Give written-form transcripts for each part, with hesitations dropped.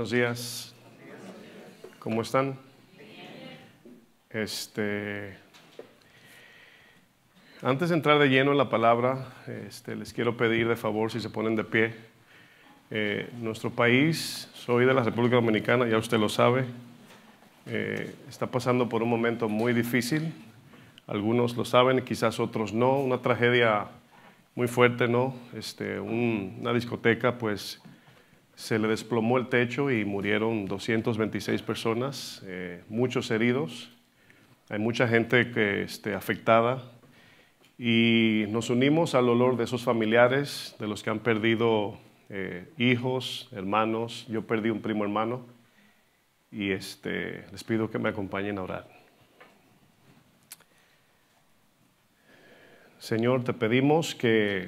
buenos días. ¿Cómo están? Antes de entrar de lleno en la palabra, les quiero pedir de favor si se ponen de pie. Nuestro país, soy de la República Dominicana, ya usted lo sabe, está pasando por un momento muy difícil. Algunos lo saben, quizás otros no. Una tragedia muy fuerte, ¿no? Una discoteca, pues, se le desplomó el techo y murieron 226 personas, muchos heridos. Hay mucha gente que afectada y nos unimos al dolor de esos familiares, de los que han perdido hijos, hermanos. Yo perdí un primo hermano y les pido que me acompañen a orar. Señor, te pedimos que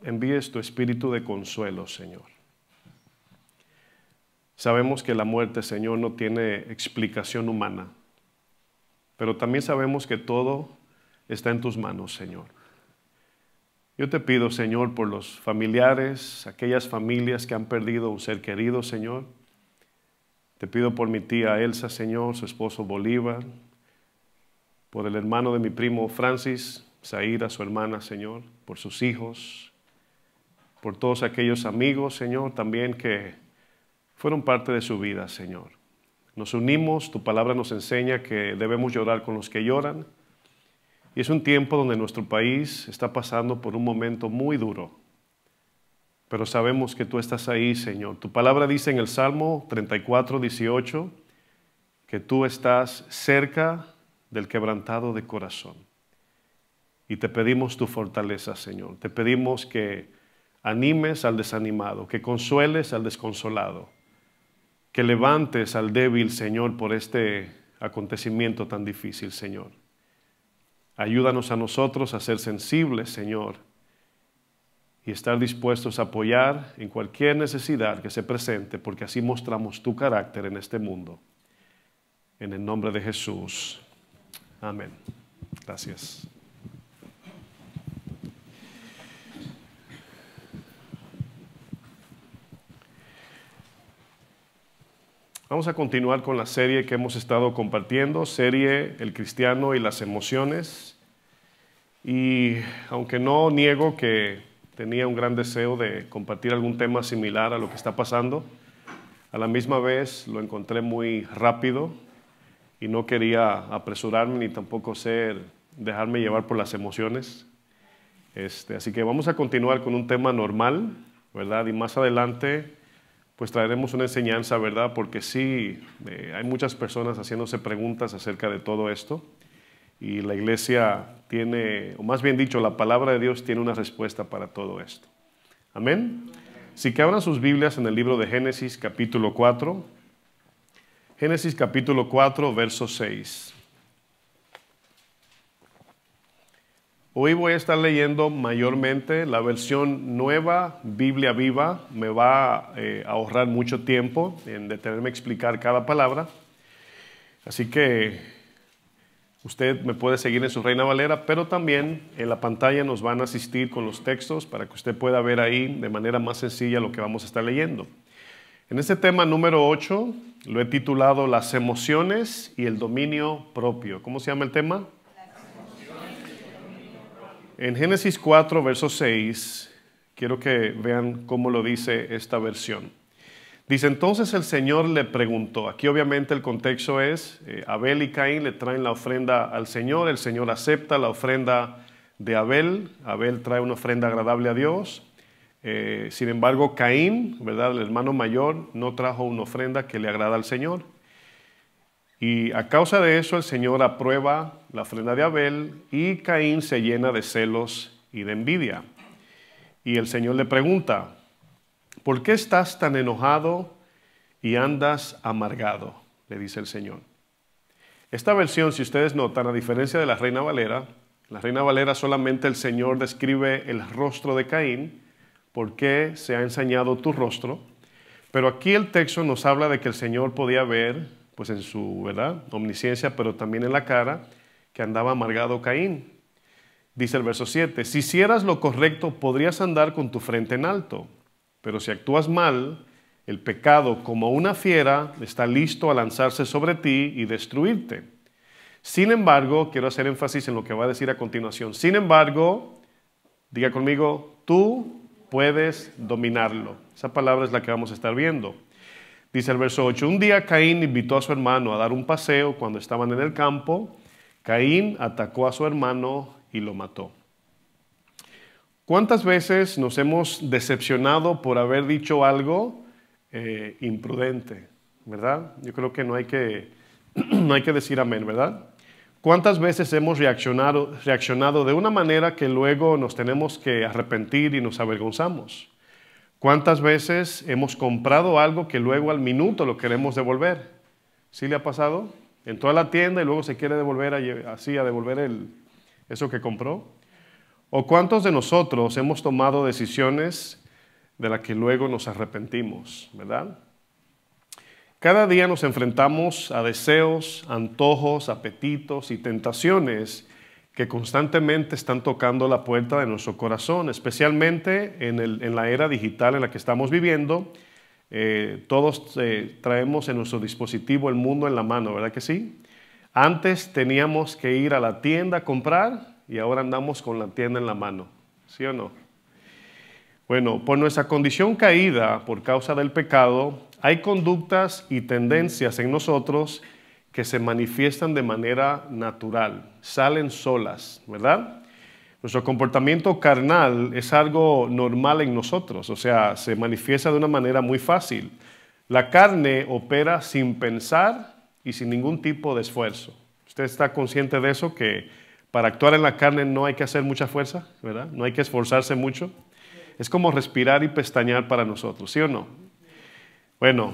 envíes tu espíritu de consuelo, Señor. Sabemos que la muerte, Señor, no tiene explicación humana, pero también sabemos que todo está en tus manos, Señor. Yo te pido, Señor, por los familiares, aquellas familias que han perdido un ser querido, Señor. Te pido por mi tía Elsa, Señor, su esposo Bolívar, por el hermano de mi primo Francis, Zaira, su hermana, Señor, por sus hijos, por todos aquellos amigos, Señor, también que fueron parte de su vida, Señor. Nos unimos, tu palabra nos enseña que debemos llorar con los que lloran, y es un tiempo donde nuestro país está pasando por un momento muy duro, pero sabemos que tú estás ahí, Señor. Tu palabra dice en el Salmo 34, 18, que tú estás cerca del quebrantado de corazón. Y te pedimos tu fortaleza, Señor. Te pedimos que animes al desanimado, que consueles al desconsolado, que levantes al débil, Señor, por este acontecimiento tan difícil, Señor. Ayúdanos a nosotros a ser sensibles, Señor, y estar dispuestos a apoyar en cualquier necesidad que se presente, porque así mostramos tu carácter en este mundo. En el nombre de Jesús. Amén. Gracias. Vamos a continuar con la serie que hemos estado compartiendo, serie El Cristiano y las Emociones. Y aunque no niego que tenía un gran deseo de compartir algún tema similar a lo que está pasando, a la misma vez lo encontré muy rápido y no quería apresurarme ni tampoco dejarme llevar por las emociones. Así que vamos a continuar con un tema normal, ¿verdad? Y más adelante pues traeremos una enseñanza, ¿verdad? Porque sí, hay muchas personas haciéndose preguntas acerca de todo esto y la iglesia tiene, o más bien dicho, la palabra de Dios tiene una respuesta para todo esto. Amén. Así que abran sus Biblias en el libro de Génesis capítulo 4. Génesis capítulo 4, verso 6. Hoy voy a estar leyendo mayormente la versión nueva, Biblia Viva. Me va a ahorrar mucho tiempo en detenerme a explicar cada palabra. Así que usted me puede seguir en su Reina Valera, pero también en la pantalla nos van a asistir con los textos para que usted pueda ver ahí de manera más sencilla lo que vamos a estar leyendo. En este tema número 8 lo he titulado Las emociones y el dominio propio. ¿Cómo se llama el tema? En Génesis 4, verso 6, quiero que vean cómo lo dice esta versión. Dice, entonces el Señor le preguntó. Aquí obviamente el contexto es, Abel y Caín le traen la ofrenda al Señor. El Señor acepta la ofrenda de Abel. Abel trae una ofrenda agradable a Dios. Sin embargo, Caín, ¿verdad? El hermano mayor, no trajo una ofrenda que le agrada al Señor. Y a causa de eso el Señor aprueba la ofrenda de Abel y Caín se llena de celos y de envidia. Y el Señor le pregunta, ¿por qué estás tan enojado y andas amargado? Le dice el Señor. Esta versión, si ustedes notan, a diferencia de la Reina Valera solamente el Señor describe el rostro de Caín, ¿por qué se ha ensañado tu rostro? Pero aquí el texto nos habla de que el Señor podía ver, pues en su, ¿verdad?, omnisciencia, pero también en la cara, que andaba amargado Caín. Dice el verso 7, si hicieras lo correcto, podrías andar con tu frente en alto, Pero si actúas mal, el pecado, como una fiera, está listo a lanzarse sobre ti y destruirte. Sin embargo, quiero hacer énfasis en lo que va a decir a continuación. Sin embargo, diga conmigo, tú puedes dominarlo. Esa palabra es la que vamos a estar viendo. Dice el verso 8, un día Caín invitó a su hermano a dar un paseo cuando estaban en el campo. Caín atacó a su hermano y lo mató. ¿Cuántas veces nos hemos decepcionado por haber dicho algo imprudente? ¿Verdad? Yo creo que no hay que decir amén, ¿verdad? ¿Cuántas veces hemos reaccionado de una manera que luego nos tenemos que arrepentir y nos avergonzamos? ¿Cuántas veces hemos comprado algo que luego al minuto lo queremos devolver? ¿Sí le ha pasado? Entró a la tienda y luego se quiere devolver eso que compró. ¿O cuántos de nosotros hemos tomado decisiones de las que luego nos arrepentimos, verdad? Cada día nos enfrentamos a deseos, antojos, apetitos y tentaciones que constantemente están tocando la puerta de nuestro corazón, especialmente en la era digital en la que estamos viviendo. Todos traemos en nuestro dispositivo el mundo en la mano, ¿verdad que sí? Antes teníamos que ir a la tienda a comprar y ahora andamos con la tienda en la mano, ¿sí o no? Bueno, por nuestra condición caída por causa del pecado, hay conductas y tendencias en nosotros que se manifiestan de manera natural, salen solas, ¿verdad? Nuestro comportamiento carnal es algo normal en nosotros, o sea, se manifiesta de una manera muy fácil. La carne opera sin pensar y sin ningún tipo de esfuerzo. ¿Usted está consciente de eso? Que para actuar en la carne no hay que hacer mucha fuerza, ¿verdad? No hay que esforzarse mucho. Es como respirar y pestañear para nosotros, ¿sí o no? Bueno,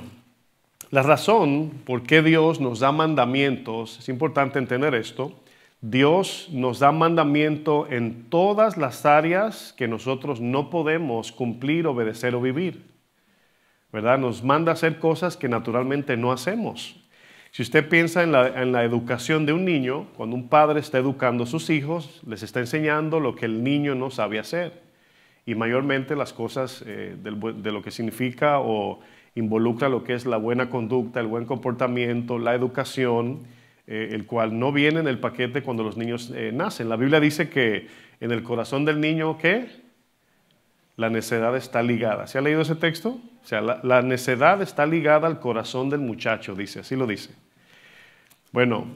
la razón por qué Dios nos da mandamientos, es importante entender esto. Dios nos da mandamiento en todas las áreas que nosotros no podemos cumplir, obedecer o vivir, ¿verdad? Nos manda a hacer cosas que naturalmente no hacemos. Si usted piensa en la educación de un niño, cuando un padre está educando a sus hijos, les está enseñando lo que el niño no sabe hacer. Y mayormente las cosas de lo que significa o involucra lo que es la buena conducta, el buen comportamiento, la educación, el cual no viene en el paquete cuando los niños nacen. La Biblia dice que en el corazón del niño, ¿qué? La necedad está ligada. ¿Se ha leído ese texto? O sea, la necedad está ligada al corazón del muchacho, dice, así lo dice. Bueno,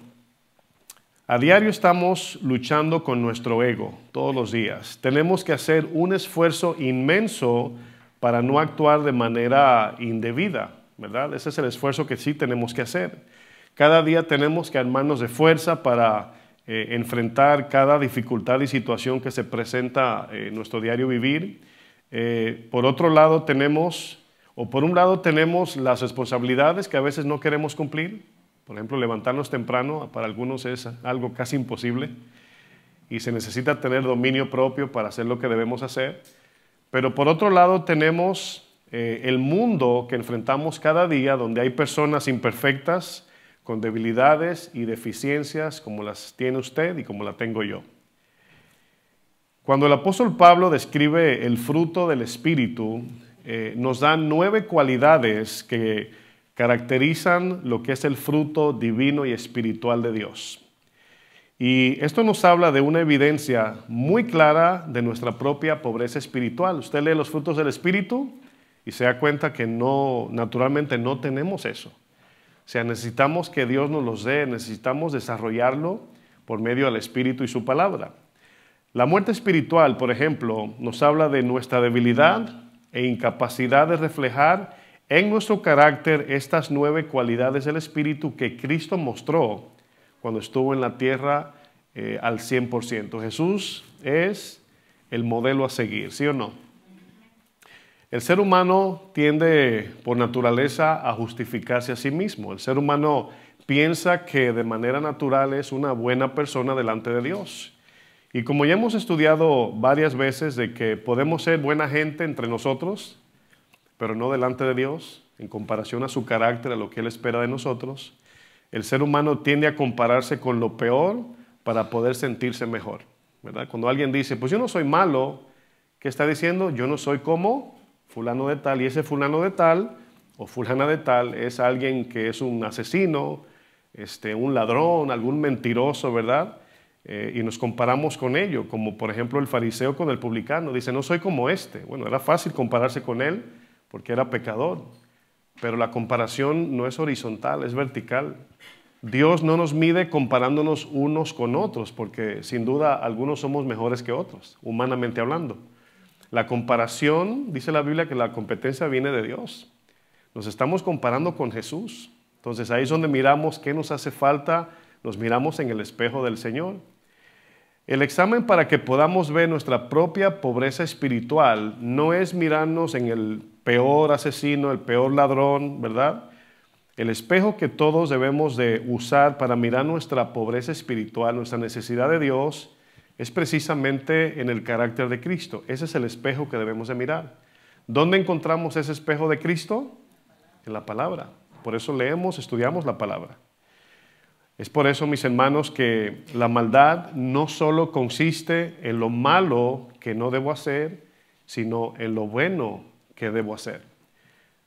a diario estamos luchando con nuestro ego, todos los días. Tenemos que hacer un esfuerzo inmenso para no actuar de manera indebida, ¿verdad? Ese es el esfuerzo que sí tenemos que hacer. Cada día tenemos que armarnos de fuerza para enfrentar cada dificultad y situación que se presenta en nuestro diario vivir. Por un lado tenemos las responsabilidades que a veces no queremos cumplir. Por ejemplo, levantarnos temprano para algunos es algo casi imposible y se necesita tener dominio propio para hacer lo que debemos hacer. Pero por otro lado tenemos el mundo que enfrentamos cada día, donde hay personas imperfectas, con debilidades y deficiencias como las tiene usted y como la tengo yo. Cuando el apóstol Pablo describe el fruto del Espíritu, nos da 9 cualidades que caracterizan lo que es el fruto divino y espiritual de Dios. Y esto nos habla de una evidencia muy clara de nuestra propia pobreza espiritual. Usted lee los frutos del Espíritu y se da cuenta que naturalmente no tenemos eso. O sea, necesitamos que Dios nos los dé, necesitamos desarrollarlo por medio del Espíritu y su palabra. La muerte espiritual, por ejemplo, nos habla de nuestra debilidad e incapacidad de reflejar en nuestro carácter estas 9 cualidades del Espíritu que Cristo mostró cuando estuvo en la tierra al 100%. Jesús es el modelo a seguir, ¿sí o no? El ser humano tiende por naturaleza a justificarse a sí mismo. El ser humano piensa que de manera natural es una buena persona delante de Dios. Y como ya hemos estudiado varias veces de que podemos ser buena gente entre nosotros, pero no delante de Dios, en comparación a su carácter, a lo que Él espera de nosotros, el ser humano tiende a compararse con lo peor para poder sentirse mejor, ¿verdad? Cuando alguien dice, pues yo no soy malo, ¿qué está diciendo? Yo no soy como fulano de tal, y ese fulano de tal o fulana de tal es alguien que es un asesino, un ladrón, algún mentiroso, ¿verdad? Y nos comparamos con ello, como por ejemplo el fariseo con el publicano. Dice, no soy como este. Bueno, era fácil compararse con él porque era pecador, pero la comparación no es horizontal, es vertical. Dios no nos mide comparándonos unos con otros, porque sin duda algunos somos mejores que otros, humanamente hablando. La comparación, dice la Biblia que la competencia viene de Dios. Nos estamos comparando con Jesús. Entonces ahí es donde miramos qué nos hace falta, nos miramos en el espejo del Señor. El examen para que podamos ver nuestra propia pobreza espiritual no es mirarnos en el peor asesino, el peor ladrón, ¿verdad? El espejo que todos debemos de usar para mirar nuestra pobreza espiritual, nuestra necesidad de Dios, es precisamente en el carácter de Cristo. Ese es el espejo que debemos de mirar. ¿Dónde encontramos ese espejo de Cristo? En la palabra. Por eso leemos, estudiamos la palabra. Es por eso, mis hermanos, que la maldad no solo consiste en lo malo que no debo hacer, sino en lo bueno que debo hacer.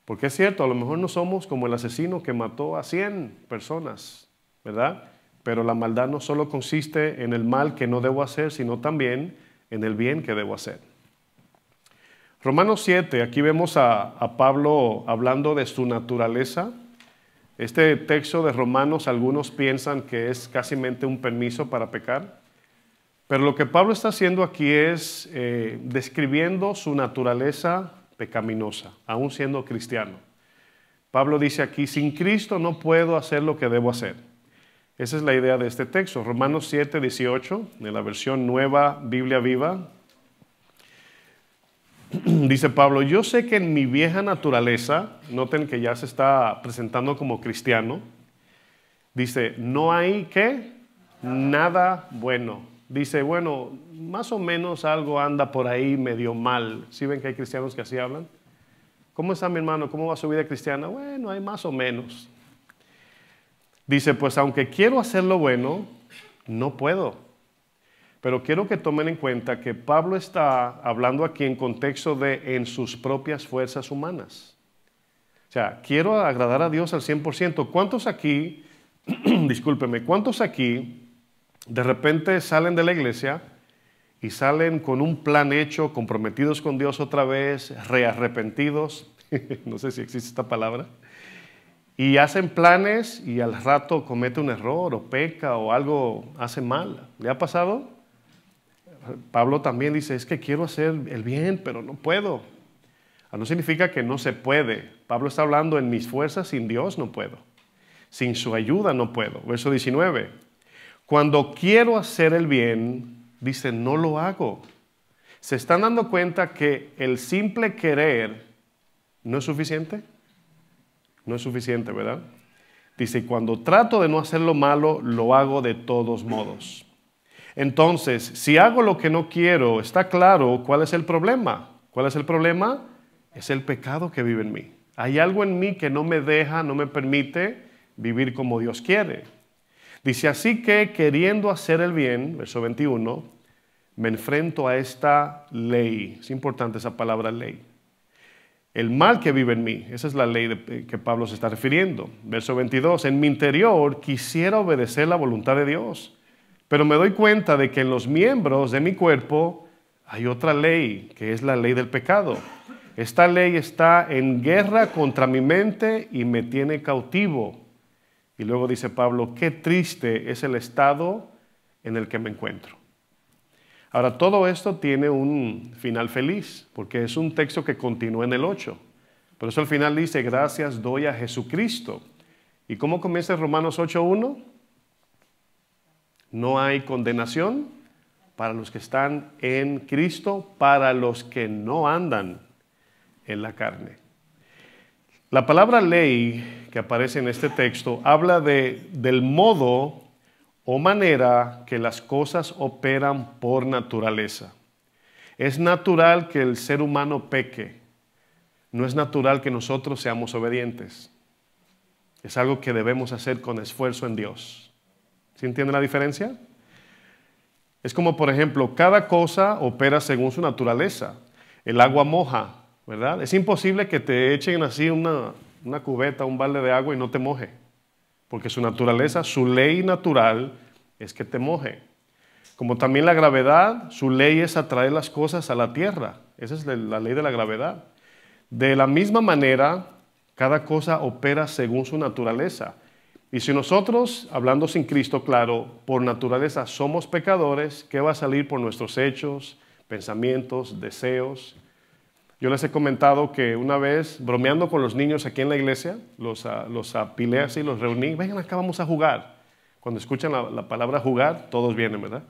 Porque es cierto, a lo mejor no somos como el asesino que mató a 100 personas, ¿verdad? Pero la maldad no solo consiste en el mal que no debo hacer, sino también en el bien que debo hacer. Romanos 7, aquí vemos a Pablo hablando de su naturaleza. Este texto de Romanos, algunos piensan que es casi un permiso para pecar, pero lo que Pablo está haciendo aquí es describiendo su naturaleza pecaminosa, aún siendo cristiano. Pablo dice aquí, sin Cristo no puedo hacer lo que debo hacer. Esa es la idea de este texto. Romanos 7, 18, en la versión Nueva Biblia Viva, dice Pablo, yo sé que en mi vieja naturaleza, noten que ya se está presentando como cristiano, dice, no hay ¿qué? Nada bueno. Dice, bueno, más o menos algo anda por ahí medio mal. ¿Sí ven que hay cristianos que así hablan? ¿Cómo está mi hermano? ¿Cómo va su vida cristiana? Bueno, hay más o menos. Dice, pues aunque quiero hacer lo bueno, no puedo. Pero quiero que tomen en cuenta que Pablo está hablando aquí en contexto de en sus propias fuerzas humanas. O sea, quiero agradar a Dios al 100%. ¿Cuántos aquí, discúlpeme, cuántos aquí de repente salen de la iglesia y salen con un plan hecho, comprometidos con Dios otra vez, rearrepentidos? No sé si existe esta palabra. Y hacen planes y al rato comete un error o peca o algo hace mal. ¿Le ha pasado? Pablo también dice, es que quiero hacer el bien, pero no puedo. No significa que no se puede. Pablo está hablando en mis fuerzas, sin Dios no puedo. Sin su ayuda no puedo. Verso 19. Cuando quiero hacer el bien, dice, no lo hago. ¿Se están dando cuenta que el simple querer no es suficiente? No es suficiente, ¿verdad? Dice, cuando trato de no hacer lo malo, lo hago de todos modos. Entonces, si hago lo que no quiero, está claro cuál es el problema. ¿Cuál es el problema? Es el pecado que vive en mí. Hay algo en mí que no me deja, no me permite vivir como Dios quiere. Dice, así que queriendo hacer el bien, verso 21, me enfrento a esta ley. Es importante esa palabra ley. El mal que vive en mí, esa es la ley que Pablo se está refiriendo. Verso 22, en mi interior quisiera obedecer la voluntad de Dios, pero me doy cuenta de que en los miembros de mi cuerpo hay otra ley, que es la ley del pecado. Esta ley está en guerra contra mi mente y me tiene cautivo. Y luego dice Pablo, qué triste es el estado en el que me encuentro. Ahora, todo esto tiene un final feliz, porque es un texto que continúa en el 8. Por eso al final dice, gracias doy a Jesucristo. ¿Y cómo comienza Romanos 8:1? No hay condenación para los que están en Cristo, para los que no andan en la carne. La palabra ley que aparece en este texto habla del modo o manera que las cosas operan por naturaleza. Es natural que el ser humano peque. No es natural que nosotros seamos obedientes. Es algo que debemos hacer con esfuerzo en Dios. ¿Sí entienden la diferencia? Es como, por ejemplo, cada cosa opera según su naturaleza. El agua moja. ¿verdad? Es imposible que te echen así una cubeta, un balde de agua y no te moje, porque su naturaleza, su ley natural es que te moje. Como también la gravedad, su ley es atraer las cosas a la tierra. Esa es la ley de la gravedad. De la misma manera, cada cosa opera según su naturaleza. Y si nosotros, hablando sin Cristo, claro, por naturaleza somos pecadores, ¿qué va a salir por nuestros hechos, pensamientos, deseos? Yo les he comentado que una vez, bromeando con los niños aquí en la iglesia, los apilé así, los reuní, vengan acá, vamos a jugar. Cuando escuchan la palabra jugar, todos vienen, ¿verdad?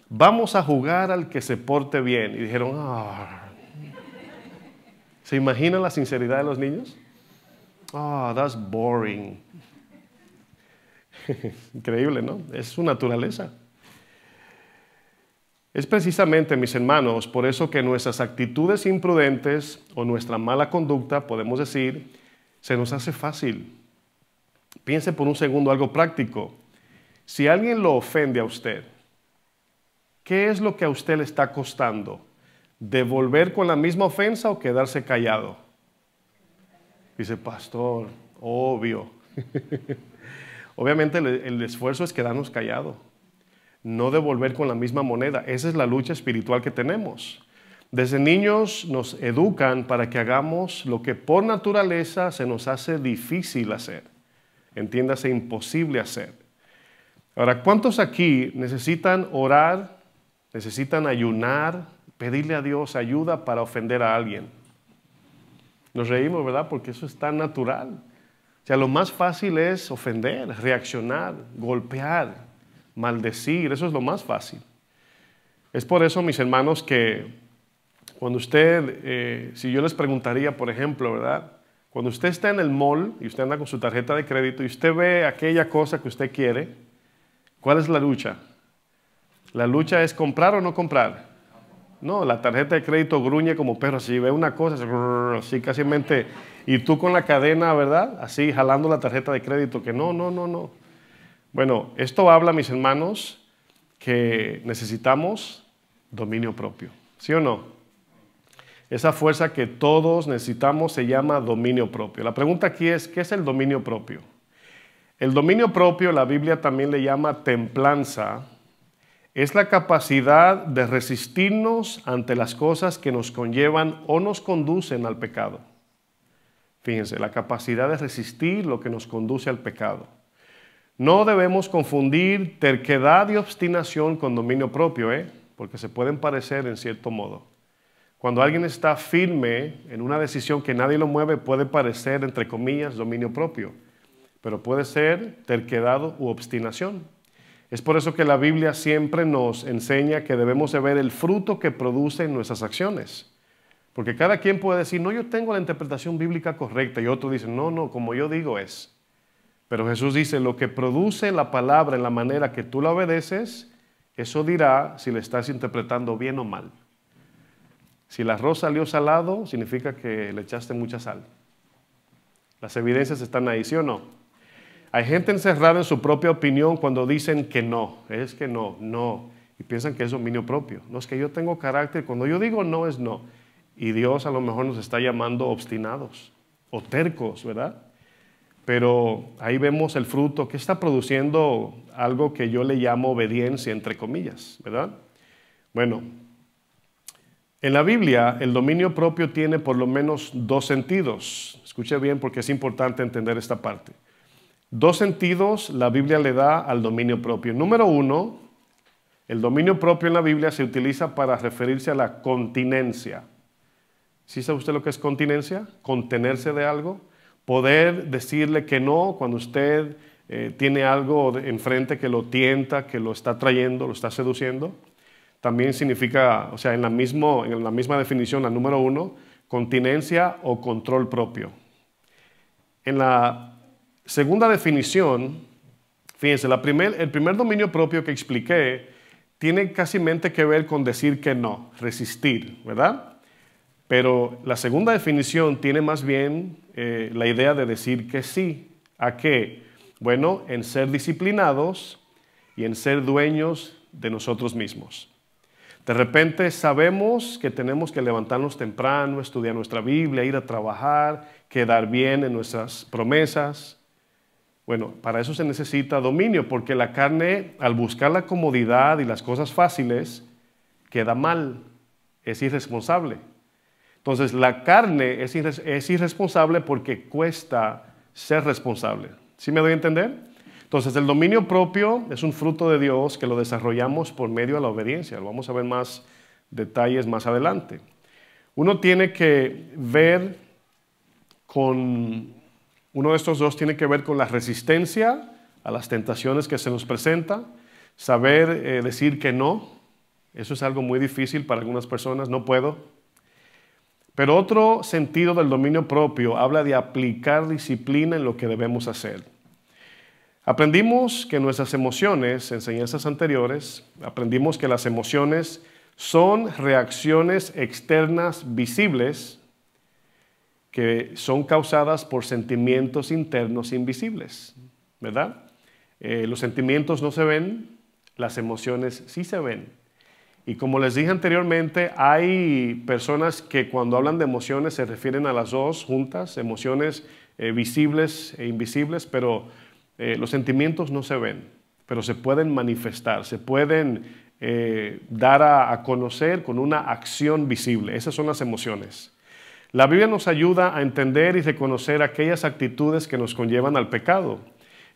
Vamos a jugar al que se porte bien. Y dijeron, ah. ¿Se imaginan la sinceridad de los niños? Ah, that's boring. Increíble, ¿no? Es su naturaleza. Es precisamente, mis hermanos, por eso que nuestras actitudes imprudentes o nuestra mala conducta, podemos decir, se nos hace fácil. Piense por un segundo algo práctico. Si alguien lo ofende a usted, ¿qué es lo que a usted le está costando? ¿Devolver con la misma ofensa o quedarse callado? Dice, pastor, obvio. Obviamente el esfuerzo es quedarnos callados, no devolver con la misma moneda. Esa es la lucha espiritual que tenemos. Desde niños nos educan para que hagamos lo que por naturaleza se nos hace difícil hacer. Entiéndase, imposible hacer. Ahora, ¿cuántos aquí necesitan orar, necesitan ayunar, pedirle a Dios ayuda para ofender a alguien? Nos reímos, ¿verdad? Porque eso es tan natural. O sea, lo más fácil es ofender, reaccionar, golpear, maldecir. Eso es lo más fácil. Es por eso, mis hermanos, que cuando usted, si yo les preguntaría, por ejemplo, ¿verdad? Cuando usted está en el mall y usted anda con su tarjeta de crédito y usted ve aquella cosa que usted quiere, ¿cuál es la lucha? La lucha es comprar o no comprar. No, la tarjeta de crédito gruñe como perro, si ve una cosa, así casi mente, y tú con la cadena, ¿verdad? Así jalando la tarjeta de crédito, que no. Bueno, esto habla, mis hermanos, que necesitamos dominio propio, ¿sí o no? Esa fuerza que todos necesitamos se llama dominio propio. La pregunta aquí es, ¿qué es el dominio propio? El dominio propio, la Biblia también le llama templanza. Es la capacidad de resistirnos ante las cosas que nos conllevan o nos conducen al pecado. Fíjense, la capacidad de resistir lo que nos conduce al pecado. No debemos confundir terquedad y obstinación con dominio propio, porque se pueden parecer en cierto modo. Cuando alguien está firme en una decisión que nadie lo mueve, puede parecer, entre comillas, dominio propio, pero puede ser terquedad u obstinación. Es por eso que la Biblia siempre nos enseña que debemos de ver el fruto que producen nuestras acciones. Porque cada quien puede decir, no, yo tengo la interpretación bíblica correcta, y otro dice, no, como yo digo es. Pero Jesús dice, lo que produce la palabra en la manera que tú la obedeces, eso dirá si le estás interpretando bien o mal. Si el arroz salió salado, significa que le echaste mucha sal. Las evidencias están ahí, ¿sí o no? Hay gente encerrada en su propia opinión cuando dicen que no, es que no, y piensan que es dominio propio. No, es que yo tengo carácter, cuando yo digo no es no. Y Dios a lo mejor nos está llamando obstinados o tercos, ¿verdad? Pero ahí vemos el fruto que está produciendo algo que yo le llamo obediencia, entre comillas, ¿verdad? Bueno, en la Biblia el dominio propio tiene por lo menos dos sentidos. Escuche bien porque es importante entender esta parte. Dos sentidos la Biblia le da al dominio propio. Número uno, el dominio propio en la Biblia se utiliza para referirse a la continencia. ¿Sí sabe usted lo que es continencia? Contenerse de algo. Poder decirle que no cuando usted tiene algo enfrente que lo tienta, que lo está trayendo, lo está seduciendo. También significa, o sea, en la misma definición, la número uno, continencia o control propio. En la segunda definición, fíjense, el primer dominio propio que expliqué tiene casi que ver con decir que no, resistir, ¿verdad? Pero la segunda definición tiene más bien la idea de decir que sí. ¿A qué? Bueno, en ser disciplinados y en ser dueños de nosotros mismos. De repente sabemos que tenemos que levantarnos temprano, estudiar nuestra Biblia, ir a trabajar, quedar bien en nuestras promesas. Bueno, para eso se necesita dominio, porque la carne, al buscar la comodidad y las cosas fáciles, queda mal, es irresponsable. Entonces, la carne es irresponsable porque cuesta ser responsable. ¿Sí me doy a entender? Entonces, el dominio propio es un fruto de Dios que lo desarrollamos por medio de la obediencia. Lo vamos a ver más detalles más adelante. Uno tiene que ver uno de estos dos tiene que ver con la resistencia a las tentaciones que se nos presenta, saber decir que no. Eso es algo muy difícil para algunas personas, no puedo. Pero otro sentido del dominio propio habla de aplicar disciplina en lo que debemos hacer. Aprendimos que nuestras emociones, enseñanzas anteriores, aprendimos que las emociones son reacciones externas visibles que son causadas por sentimientos internos invisibles, ¿verdad? Los sentimientos no se ven, las emociones sí se ven. Y como les dije anteriormente, hay personas que cuando hablan de emociones se refieren a las dos juntas, emociones visibles e invisibles, pero los sentimientos no se ven, pero se pueden manifestar, se pueden dar a conocer con una acción visible. Esas son las emociones. La Biblia nos ayuda a entender y reconocer aquellas actitudes que nos conllevan al pecado.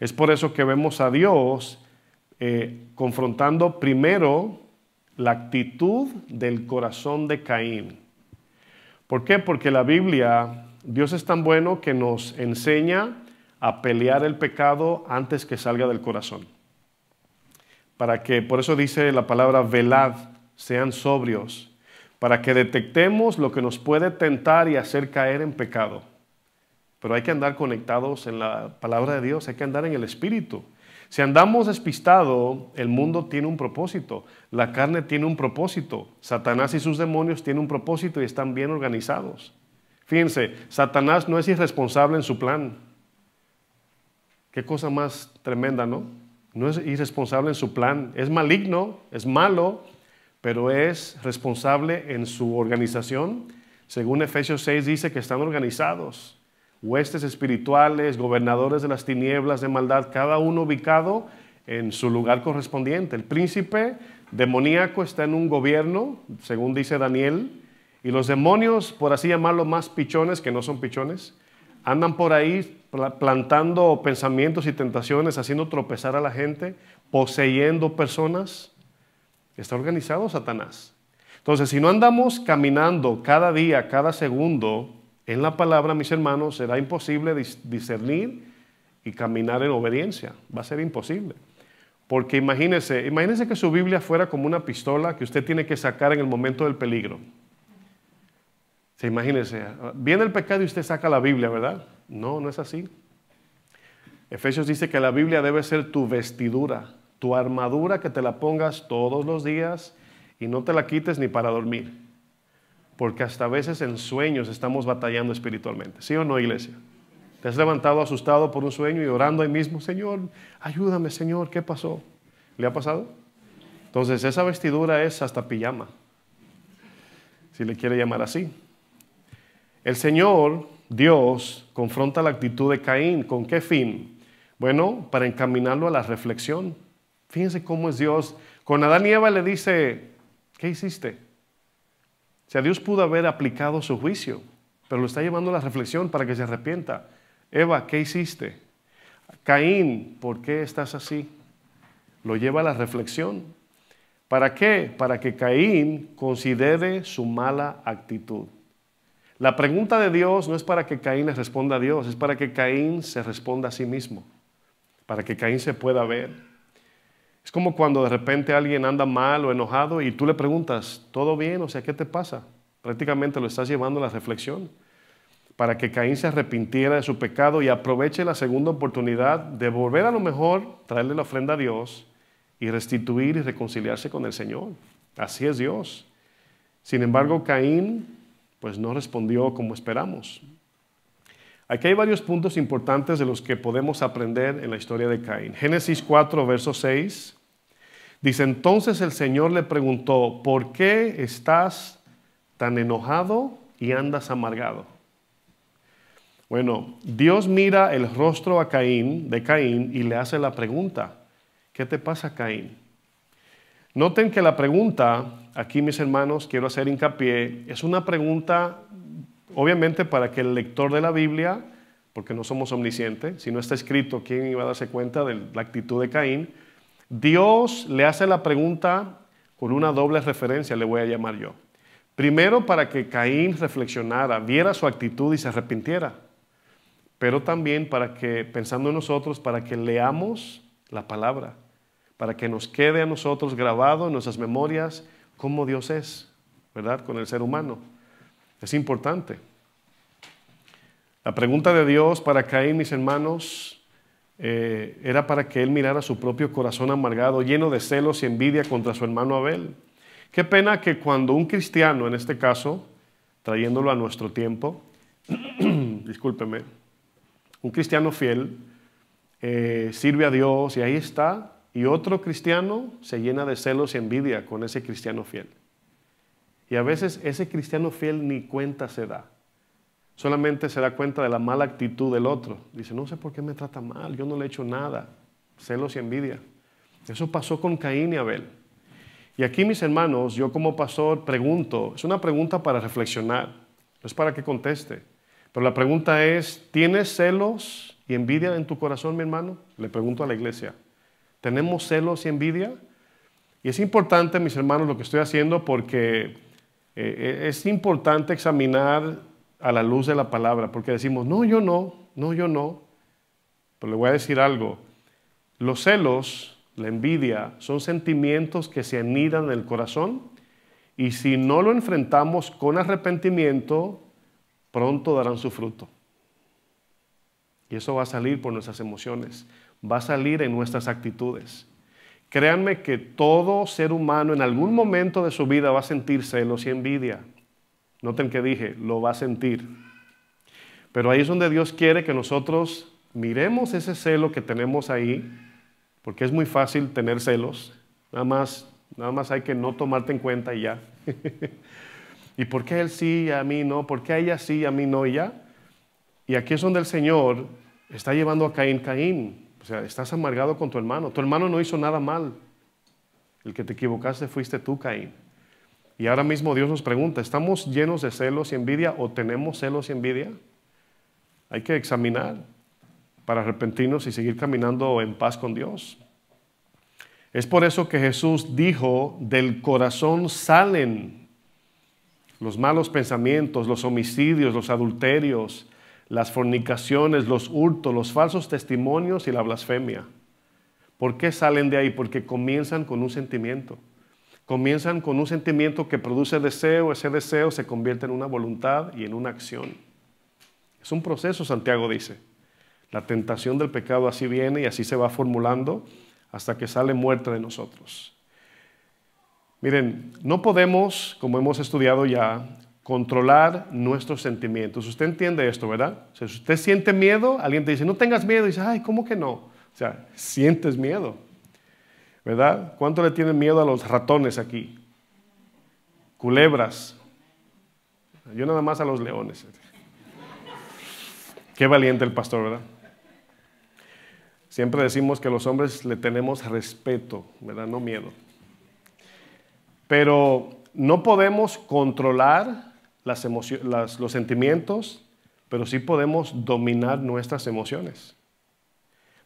Es por eso que vemos a Dios confrontando primero la actitud del corazón de Caín. ¿Por qué? Porque la Biblia, Dios es tan bueno que nos enseña a pelear el pecado antes que salga del corazón. Por eso dice la palabra velad, sean sobrios, para que detectemos lo que nos puede tentar y hacer caer en pecado. Pero hay que andar conectados en la palabra de Dios, hay que andar en el Espíritu. Si andamos despistados, el mundo tiene un propósito, la carne tiene un propósito, Satanás y sus demonios tienen un propósito y están bien organizados. Fíjense, Satanás no es irresponsable en su plan. Qué cosa más tremenda, ¿no? No es irresponsable en su plan, es maligno, es malo, pero es responsable en su organización. Según Efesios 6 dice que están organizados. Huestes espirituales, gobernadores de las tinieblas de maldad, cada uno ubicado en su lugar correspondiente. El príncipe demoníaco está en un gobierno, según dice Daniel, y los demonios, por así llamarlo, más pichones, que no son pichones, andan por ahí plantando pensamientos y tentaciones, haciendo tropezar a la gente, poseyendo personas. Está organizado Satanás. Entonces, si no andamos caminando cada día, cada segundo en la palabra, mis hermanos, será imposible discernir y caminar en obediencia. Va a ser imposible. Porque imagínese que su Biblia fuera como una pistola que usted tiene que sacar en el momento del peligro. Sí, imagínese, viene el pecado y usted saca la Biblia, ¿verdad? No, no es así. Efesios dice que la Biblia debe ser tu vestidura, tu armadura, que te la pongas todos los días y no te la quites ni para dormir. Porque hasta a veces en sueños estamos batallando espiritualmente. ¿Sí o no, iglesia? ¿Te has levantado asustado por un sueño y orando ahí mismo? Señor, ayúdame, Señor, ¿qué pasó? ¿Le ha pasado? Entonces esa vestidura es hasta pijama, si le quiere llamar así. El Señor, Dios, confronta la actitud de Caín. ¿Con qué fin? Bueno, para encaminarlo a la reflexión. Fíjense cómo es Dios. Con Adán y Eva le dice, ¿qué hiciste? O sea, Dios pudo haber aplicado su juicio, pero lo está llevando a la reflexión para que se arrepienta. Eva, ¿qué hiciste? Caín, ¿por qué estás así? Lo lleva a la reflexión. ¿Para qué? Para que Caín considere su mala actitud. La pregunta de Dios no es para que Caín le responda a Dios, es para que Caín se responda a sí mismo, para que Caín se pueda ver. Es como cuando de repente alguien anda mal o enojado y tú le preguntas, ¿todo bien? O sea, ¿qué te pasa? Prácticamente lo estás llevando a la reflexión, para que Caín se arrepintiera de su pecado y aproveche la segunda oportunidad de volver a lo mejor, traerle la ofrenda a Dios y restituir y reconciliarse con el Señor. Así es Dios. Sin embargo, Caín pues no respondió como esperamos. Aquí hay varios puntos importantes de los que podemos aprender en la historia de Caín. Génesis 4, verso 6. Dice, entonces el Señor le preguntó, ¿por qué estás tan enojado y andas amargado? Bueno, Dios mira el rostro de Caín y le hace la pregunta, ¿qué te pasa, Caín? Noten que la pregunta, aquí mis hermanos, quiero hacer hincapié, es una pregunta obviamente para que el lector de la Biblia, porque no somos omniscientes, si no está escrito, ¿quién iba a darse cuenta de la actitud de Caín? Dios le hace la pregunta con una doble referencia, le voy a llamar yo. Primero, para que Caín reflexionara, viera su actitud y se arrepintiera. Pero también para que, pensando en nosotros, para que leamos la palabra, para que nos quede a nosotros grabado en nuestras memorias cómo Dios es, ¿verdad? Con el ser humano. Es importante. La pregunta de Dios para Caín, mis hermanos, era para que él mirara su propio corazón amargado, lleno de celos y envidia contra su hermano Abel. Qué pena que cuando un cristiano, en este caso, trayéndolo a nuestro tiempo, discúlpeme, un cristiano fiel sirve a Dios y ahí está, y otro cristiano se llena de celos y envidia con ese cristiano fiel. Y a veces ese cristiano fiel ni cuenta se da. Solamente se da cuenta de la mala actitud del otro. Dice, no sé por qué me trata mal, yo no le he hecho nada. Celos y envidia. Eso pasó con Caín y Abel. Y aquí, mis hermanos, yo como pastor pregunto, es una pregunta para reflexionar, no es para que conteste. Pero la pregunta es, ¿tienes celos y envidia en tu corazón, mi hermano? Le pregunto a la iglesia. ¿Tenemos celos y envidia? Y es importante, mis hermanos, lo que estoy haciendo porque es importante examinar a la luz de la palabra, porque decimos, no, yo no. Pero le voy a decir algo, los celos, la envidia, son sentimientos que se anidan en el corazón y si no lo enfrentamos con arrepentimiento, pronto darán su fruto. Y eso va a salir por nuestras emociones, va a salir en nuestras actitudes. Créanme que todo ser humano en algún momento de su vida va a sentir celos y envidia. Noten que dije, lo va a sentir. Pero ahí es donde Dios quiere que nosotros miremos ese celo que tenemos ahí, porque es muy fácil tener celos. Nada más hay que no tomarte en cuenta y ya. ¿Y por qué él sí y a mí no? ¿Por qué a ella sí y a mí no y ya? Y aquí es donde el Señor está llevando a Caín. O sea, estás amargado con tu hermano. Tu hermano no hizo nada mal. El que te equivocaste fuiste tú, Caín. Y ahora mismo Dios nos pregunta, ¿estamos llenos de celos y envidia o tenemos celos y envidia? Hay que examinar para arrepentirnos y seguir caminando en paz con Dios. Es por eso que Jesús dijo, del corazón salen los malos pensamientos, los homicidios, los adulterios, las fornicaciones, los hurtos, los falsos testimonios y la blasfemia. ¿Por qué salen de ahí? Porque comienzan con un sentimiento. Comienzan con un sentimiento que produce deseo, ese deseo se convierte en una voluntad y en una acción. Es un proceso, Santiago dice. La tentación del pecado así viene y así se va formulando hasta que sale muerte de nosotros. Miren, no podemos, como hemos estudiado ya, controlar nuestros sentimientos. Usted entiende esto, ¿verdad? O sea, si usted siente miedo, alguien te dice, no tengas miedo, y dice, ay, ¿cómo que no? O sea, sientes miedo, ¿verdad? ¿Cuánto le tienen miedo a los ratones aquí? Culebras. Yo nada más a los leones. Qué valiente el pastor, ¿verdad? Siempre decimos que los hombres le tenemos respeto, ¿verdad? No miedo. Pero no podemos controlar los sentimientos, pero sí podemos dominar nuestras emociones.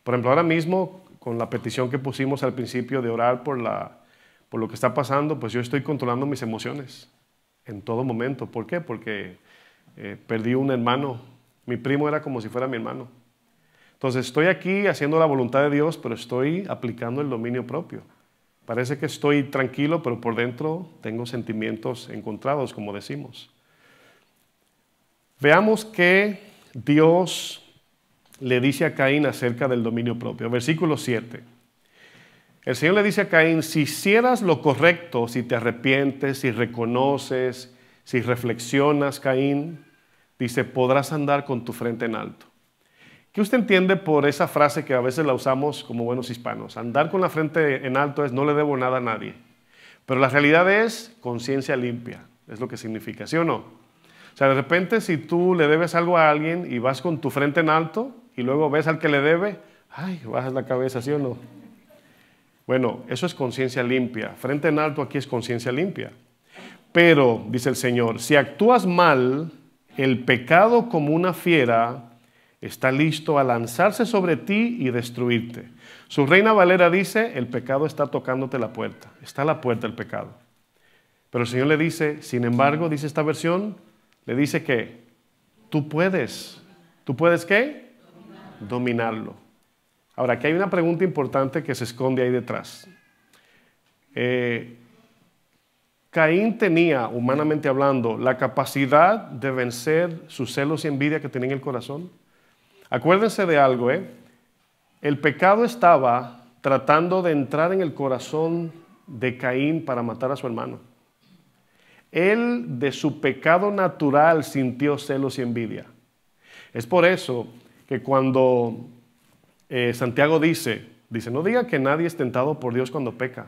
Por ejemplo, ahora mismo, con la petición que pusimos al principio de orar por lo que está pasando, pues yo estoy controlando mis emociones en todo momento. ¿Por qué? Porque perdí un hermano. Mi primo era como si fuera mi hermano. Entonces estoy aquí haciendo la voluntad de Dios, pero estoy aplicando el dominio propio. Parece que estoy tranquilo, pero por dentro tengo sentimientos encontrados, como decimos. Veamos qué Dios le dice a Caín acerca del dominio propio. Versículo 7. El Señor le dice a Caín, si hicieras lo correcto, si te arrepientes, si reconoces, si reflexionas, Caín, dice, podrás andar con tu frente en alto. ¿Qué usted entiende por esa frase que a veces la usamos como buenos hispanos? Andar con la frente en alto es no le debo nada a nadie. Pero la realidad es conciencia limpia, es lo que significa, ¿sí o no? O sea, de repente si tú le debes algo a alguien y vas con tu frente en alto y luego ves al que le debe, ay, bajas la cabeza, ¿sí o no? Bueno, eso es conciencia limpia. Frente en alto aquí es conciencia limpia. Pero, dice el Señor, si actúas mal, el pecado como una fiera está listo a lanzarse sobre ti y destruirte. Su Reina Valera dice, el pecado está tocándote la puerta. Está a la puerta el pecado. Pero el Señor le dice, sin embargo, dice esta versión, le dice que tú puedes. ¿Tú puedes qué? Dominarlo. Ahora, aquí hay una pregunta importante que se esconde ahí detrás. Caín tenía, humanamente hablando, la capacidad de vencer sus celos y envidia que tenía en el corazón. Acuérdense de algo, el pecado estaba tratando de entrar en el corazón de Caín para matar a su hermano. Él de su pecado natural sintió celos y envidia. Es por eso que cuando Santiago dice, no diga que nadie es tentado por Dios cuando peca,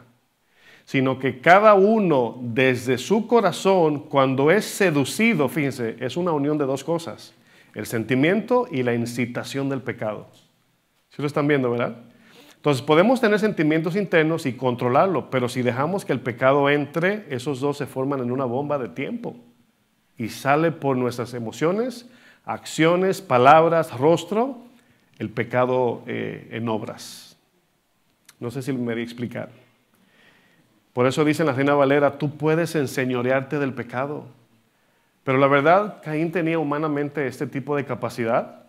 sino que cada uno desde su corazón, cuando es seducido, fíjense, es una unión de dos cosas, el sentimiento y la incitación del pecado. ¿Sí lo están viendo, verdad? Entonces podemos tener sentimientos internos y controlarlo, pero si dejamos que el pecado entre, esos dos se forman en una bomba de tiempo y sale por nuestras emociones, acciones, palabras, rostro, el pecado en obras. No sé si me di a explicar. Por eso dice en la Reina Valera, tú puedes enseñorearte del pecado. Pero la verdad, Caín tenía humanamente este tipo de capacidad.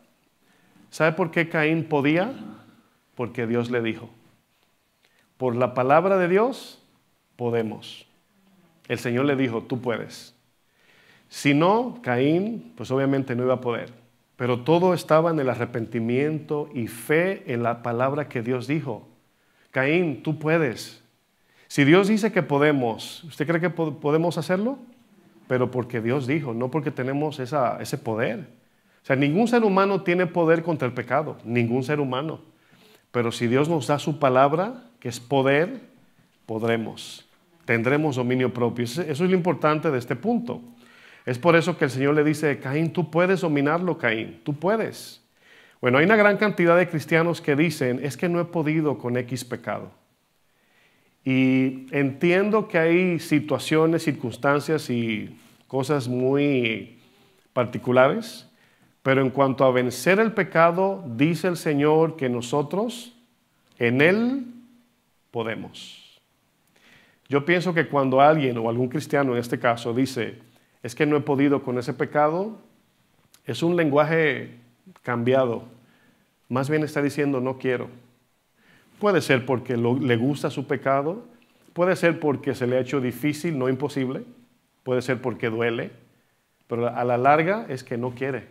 ¿Sabe por qué Caín podía? Porque Dios le dijo. Por la palabra de Dios, podemos. El Señor le dijo, tú puedes. Si no, Caín, pues obviamente no iba a poder. Pero todo estaba en el arrepentimiento y fe en la palabra que Dios dijo. Caín, tú puedes. Si Dios dice que podemos, ¿usted cree que podemos hacerlo? Pero porque Dios dijo, no porque tenemos ese poder. O sea, ningún ser humano tiene poder contra el pecado, ningún ser humano. Pero si Dios nos da su palabra, que es poder, podremos, tendremos dominio propio. Eso es lo importante de este punto. Es por eso que el Señor le dice, Caín, tú puedes dominarlo, Caín, tú puedes. Bueno, hay una gran cantidad de cristianos que dicen, es que no he podido con X pecado. Y entiendo que hay situaciones, circunstancias y cosas muy particulares, pero en cuanto a vencer el pecado, dice el Señor que nosotros en Él podemos. Yo pienso que cuando alguien o algún cristiano en este caso dice, es que no he podido con ese pecado, es un lenguaje cambiado. Más bien está diciendo no quiero. Puede ser porque le gusta su pecado, puede ser porque se le ha hecho difícil, no imposible, puede ser porque duele, pero a la larga es que no quiere.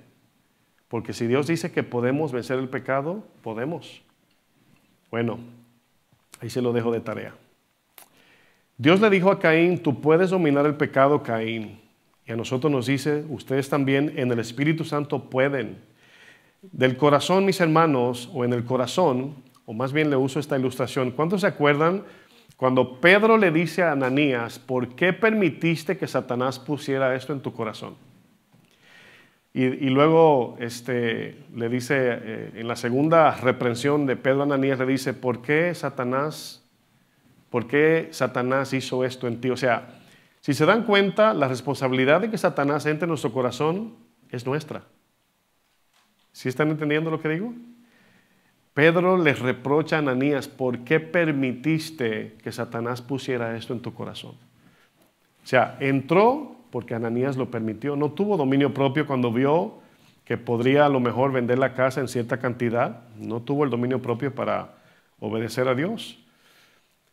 Porque si Dios dice que podemos vencer el pecado, podemos. Bueno, ahí se lo dejo de tarea. Dios le dijo a Caín, tú puedes dominar el pecado, Caín. Y a nosotros nos dice, ustedes también en el Espíritu Santo pueden. Del corazón, mis hermanos, o en el corazón, o más bien le uso esta ilustración. ¿Cuántos se acuerdan cuando Pedro le dice a Ananías, ¿por qué permitiste que Satanás pusiera esto en tu corazón? Y luego le dice, en la segunda reprensión de Pedro a Ananías, le dice, ¿por qué Satanás hizo esto en ti? O sea, si se dan cuenta, la responsabilidad de que Satanás entre en nuestro corazón es nuestra. ¿Sí están entendiendo lo que digo? Pedro les reprocha a Ananías, ¿por qué permitiste que Satanás pusiera esto en tu corazón? O sea, entró porque Ananías lo permitió. No tuvo dominio propio cuando vio que podría a lo mejor vender la casa en cierta cantidad. No tuvo el dominio propio para obedecer a Dios.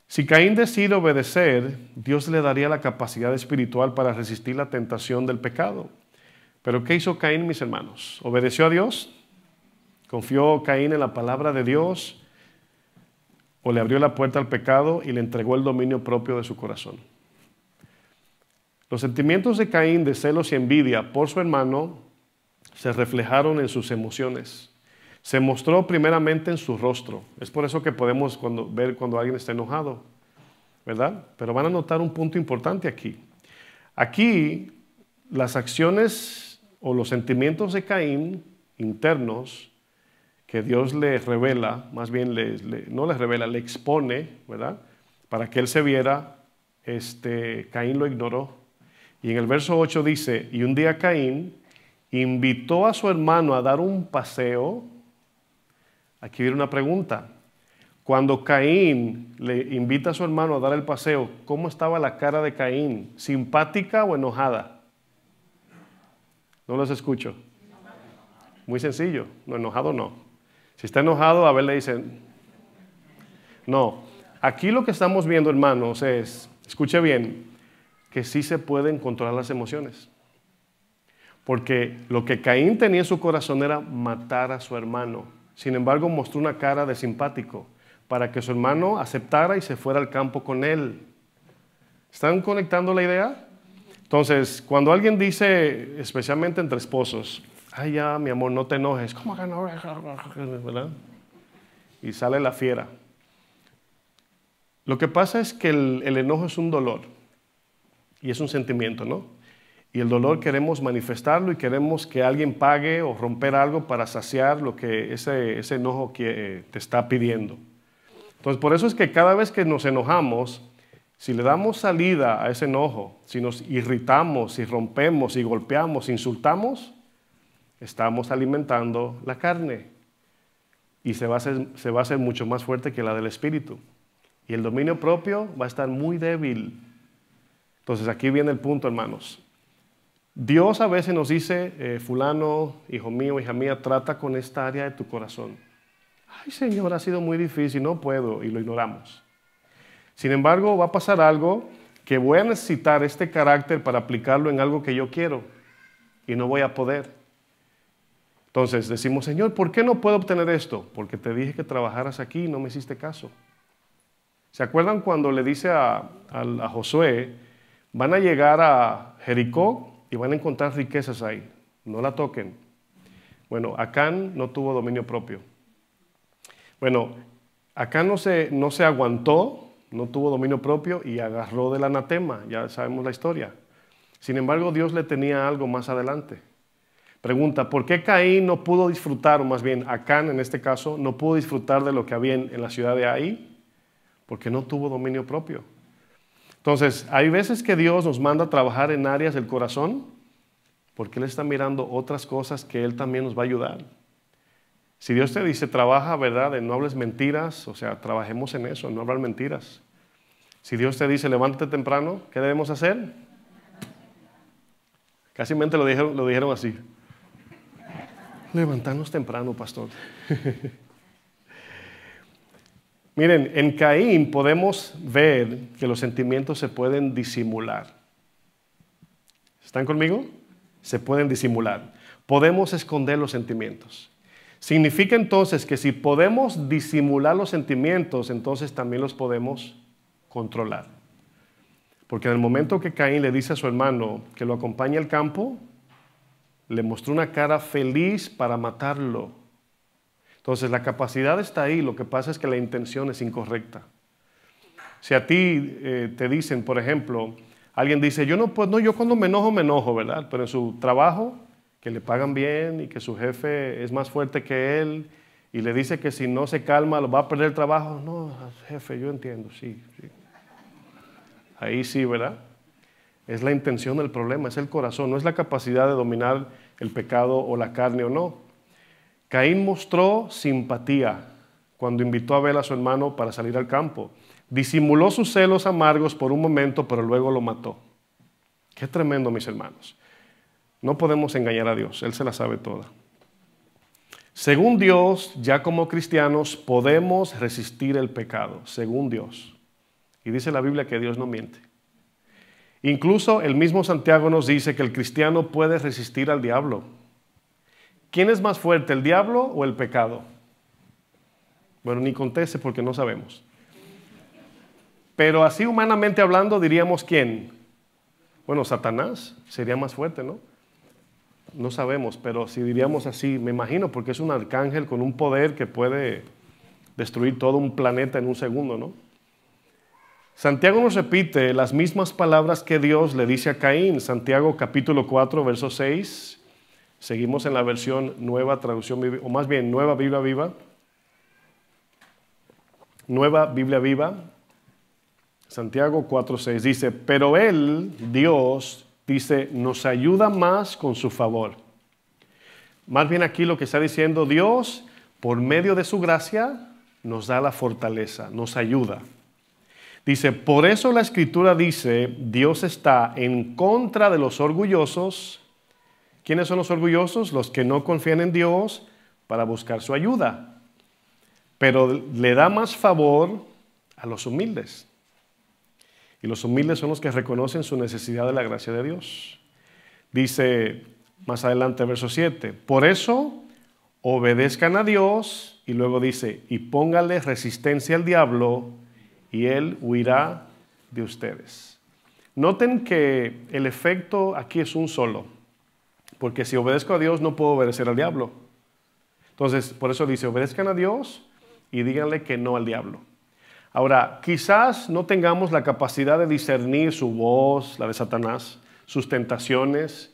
Si Caín decide obedecer, Dios le daría la capacidad espiritual para resistir la tentación del pecado. Pero ¿qué hizo Caín, mis hermanos? ¿Obedeció a Dios? ¿Confió Caín en la palabra de Dios? ¿O le abrió la puerta al pecado y le entregó el dominio propio de su corazón? Los sentimientos de Caín de celos y envidia por su hermano se reflejaron en sus emociones. Se mostró primeramente en su rostro. Es por eso que podemos ver cuando alguien está enojado, ¿verdad? Pero van a notar un punto importante aquí. Aquí, las acciones o los sentimientos de Caín internos que Dios le revela, más bien no le revela, le expone, ¿verdad? Para que él se viera, Caín lo ignoró. Y en el verso 8 dice, y un día Caín invitó a su hermano a dar un paseo. Aquí viene una pregunta. Cuando Caín le invita a su hermano a dar el paseo, ¿cómo estaba la cara de Caín? ¿Simpática o enojada? No los escucho. Muy sencillo. No, enojado no. Si está enojado, a ver, le dicen. No. Aquí lo que estamos viendo, hermanos, es, escuche bien, que sí se pueden controlar las emociones. Porque lo que Caín tenía en su corazón era matar a su hermano. Sin embargo, mostró una cara de simpático para que su hermano aceptara y se fuera al campo con él. ¿Están conectando la idea? Entonces, cuando alguien dice, especialmente entre esposos, ay ya, mi amor, no te enojes, ¿cómo que no? ¿Verdad? Y sale la fiera. Lo que pasa es que el enojo es un dolor y es un sentimiento, ¿no? Y el dolor queremos manifestarlo y queremos que alguien pague o romper algo para saciar lo que ese enojo que te está pidiendo. Entonces, por eso es que cada vez que nos enojamos, si le damos salida a ese enojo, si nos irritamos, si rompemos, si golpeamos, si insultamos, estamos alimentando la carne y se va a hacer mucho más fuerte que la del espíritu. Y el dominio propio va a estar muy débil. Entonces, aquí viene el punto, hermanos. Dios a veces nos dice, fulano, hijo mío, hija mía, trata con esta área de tu corazón. Ay, Señor, ha sido muy difícil, no puedo, y lo ignoramos. Sin embargo, va a pasar algo que voy a necesitar este carácter para aplicarlo en algo que yo quiero y no voy a poder. Entonces decimos, Señor, ¿por qué no puedo obtener esto? Porque te dije que trabajaras aquí y no me hiciste caso. ¿Se acuerdan cuando le dice a Josué, van a llegar a Jericó y van a encontrar riquezas ahí, no la toquen? Bueno, Acán no tuvo dominio propio. Bueno, Acán no se aguantó, no tuvo dominio propio y agarró del anatema, ya sabemos la historia. Sin embargo, Dios le tenía algo más adelante. Pregunta, ¿por qué Caín no pudo disfrutar, o más bien Acán en este caso, no pudo disfrutar de lo que había en la ciudad de Ahí? Porque no tuvo dominio propio. Entonces, hay veces que Dios nos manda a trabajar en áreas del corazón porque Él está mirando otras cosas que Él también nos va a ayudar. Si Dios te dice, trabaja, ¿verdad?, en no hables mentiras, o sea, trabajemos en eso, en no hablar mentiras. Si Dios te dice, levántate temprano, ¿qué debemos hacer? Casi mente lo dijeron así. Levantarnos temprano, pastor. Miren, en Caín podemos ver que los sentimientos se pueden disimular. ¿Están conmigo? Se pueden disimular. Podemos esconder los sentimientos. Significa entonces que si podemos disimular los sentimientos, entonces también los podemos controlar. Porque en el momento que Caín le dice a su hermano que lo acompañe al campo, le mostró una cara feliz para matarlo. Entonces la capacidad está ahí, lo que pasa es que la intención es incorrecta. Si a ti te dicen, por ejemplo, alguien dice, yo cuando me enojo, ¿verdad? Pero en su trabajo, que le pagan bien y que su jefe es más fuerte que él y le dice que si no se calma lo va a perder el trabajo. No, jefe, yo entiendo, sí. Ahí sí, ¿verdad? Es la intención del problema, es el corazón, no es la capacidad de dominar el pecado o la carne o no. Caín mostró simpatía cuando invitó a Abel a su hermano para salir al campo. Disimuló sus celos amargos por un momento, pero luego lo mató. Qué tremendo, mis hermanos. No podemos engañar a Dios, Él se la sabe toda. Según Dios, ya como cristianos, podemos resistir el pecado, según Dios. Y dice la Biblia que Dios no miente. Incluso el mismo Santiago nos dice que el cristiano puede resistir al diablo. ¿Quién es más fuerte, el diablo o el pecado? Bueno, ni conteste porque no sabemos. Pero así humanamente hablando diríamos ¿quién? Bueno, Satanás sería más fuerte, ¿no? No sabemos, pero si diríamos así, me imagino, porque es un arcángel con un poder que puede destruir todo un planeta en un segundo, ¿no? Santiago nos repite las mismas palabras que Dios le dice a Caín. Santiago capítulo 4, verso 6. Seguimos en la versión nueva traducción, o más bien nueva Biblia viva. Nueva Biblia viva. Santiago 4, 6 dice, pero Él, Dios, dice, nos ayuda más con su favor. Más bien aquí lo que está diciendo Dios, por medio de su gracia, nos da la fortaleza, nos ayuda. Dice, por eso la Escritura dice, Dios está en contra de los orgullosos. ¿Quiénes son los orgullosos? Los que no confían en Dios para buscar su ayuda. Pero le da más favor a los humildes. Y los humildes son los que reconocen su necesidad de la gracia de Dios. Dice más adelante, verso 7, por eso obedezcan a Dios, y luego dice, y póngale resistencia al diablo, y él huirá de ustedes. Noten que el efecto aquí es un solo, porque si obedezco a Dios no puedo obedecer al diablo. Entonces, por eso dice, obedezcan a Dios y díganle que no al diablo. Ahora, quizás no tengamos la capacidad de discernir su voz, la de Satanás, sus tentaciones,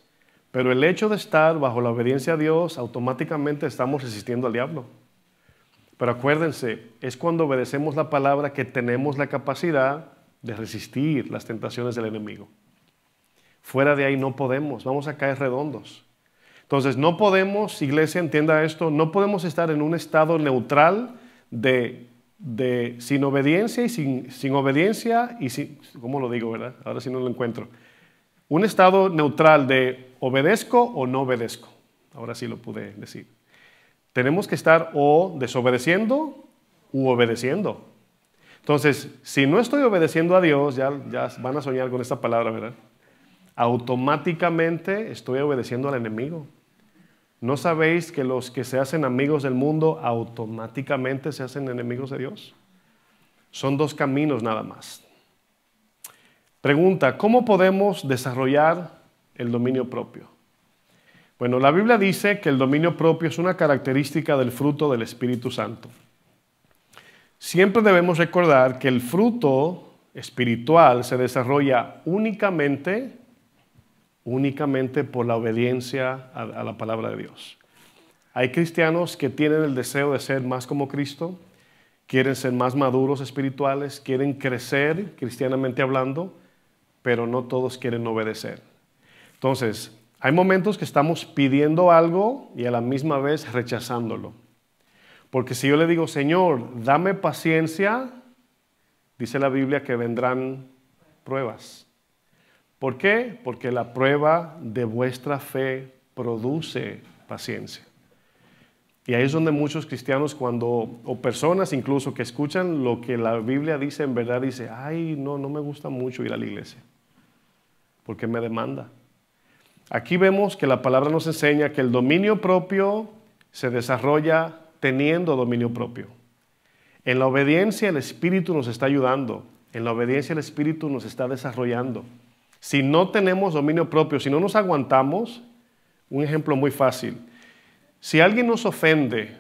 pero el hecho de estar bajo la obediencia a Dios, automáticamente estamos resistiendo al diablo. Pero acuérdense, es cuando obedecemos la palabra que tenemos la capacidad de resistir las tentaciones del enemigo. Fuera de ahí no podemos, vamos a caer redondos. Entonces no podemos, iglesia, entienda esto, no podemos estar en un estado neutral sin obediencia y sin obediencia y sin, ¿cómo lo digo, verdad? Ahora sí no lo encuentro. Un estado neutral de obedezco o no obedezco. Ahora sí lo pude decir. Tenemos que estar o desobedeciendo u obedeciendo. Entonces, si no estoy obedeciendo a Dios, ya van a soñar con esta palabra, ¿verdad? Automáticamente estoy obedeciendo al enemigo. ¿No sabéis que los que se hacen amigos del mundo automáticamente se hacen enemigos de Dios? Son dos caminos nada más. Pregunta, ¿cómo podemos desarrollar el dominio propio? Bueno, la Biblia dice que el dominio propio es una característica del fruto del Espíritu Santo. Siempre debemos recordar que el fruto espiritual se desarrolla únicamente por la obediencia a la palabra de Dios. Hay cristianos que tienen el deseo de ser más como Cristo, quieren ser más maduros espirituales, quieren crecer cristianamente hablando, pero no todos quieren obedecer. Entonces, hay momentos que estamos pidiendo algo y a la misma vez rechazándolo. Porque si yo le digo, Señor, dame paciencia, dice la Biblia que vendrán pruebas. ¿Por qué? Porque la prueba de vuestra fe produce paciencia. Y ahí es donde muchos cristianos o personas incluso que escuchan lo que la Biblia dice en verdad, dice, ay, no me gusta mucho ir a la iglesia, porque me demanda. Aquí vemos que la palabra nos enseña que el dominio propio se desarrolla teniendo dominio propio. En la obediencia el Espíritu nos está ayudando, en la obediencia el Espíritu nos está desarrollando. Si no tenemos dominio propio, si no nos aguantamos, un ejemplo muy fácil. Si alguien nos ofende,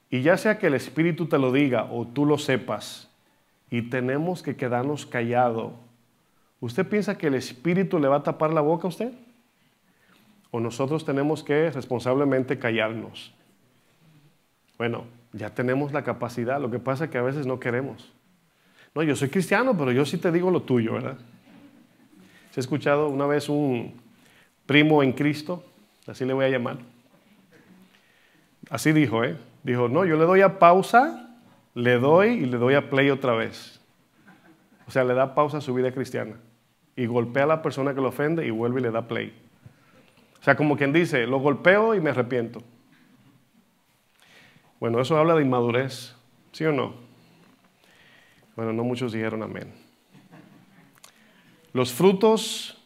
y ya sea que el Espíritu te lo diga o tú lo sepas, y tenemos que quedarnos callados, ¿usted piensa que el Espíritu le va a tapar la boca a usted? ¿O nosotros tenemos que responsablemente callarnos? Bueno, ya tenemos la capacidad, lo que pasa es que a veces no queremos. No, yo soy cristiano, pero yo sí te digo lo tuyo, ¿verdad? ¿Se ha escuchado una vez un primo en Cristo? Así le voy a llamar. Así dijo, Dijo, no, yo le doy a pausa, le doy y le doy a play otra vez. O sea, le da pausa a su vida cristiana. Y golpea a la persona que lo ofende y vuelve y le da play. O sea, como quien dice, lo golpeo y me arrepiento. Bueno, eso habla de inmadurez, ¿sí o no? Bueno, no muchos dijeron amén. Los frutos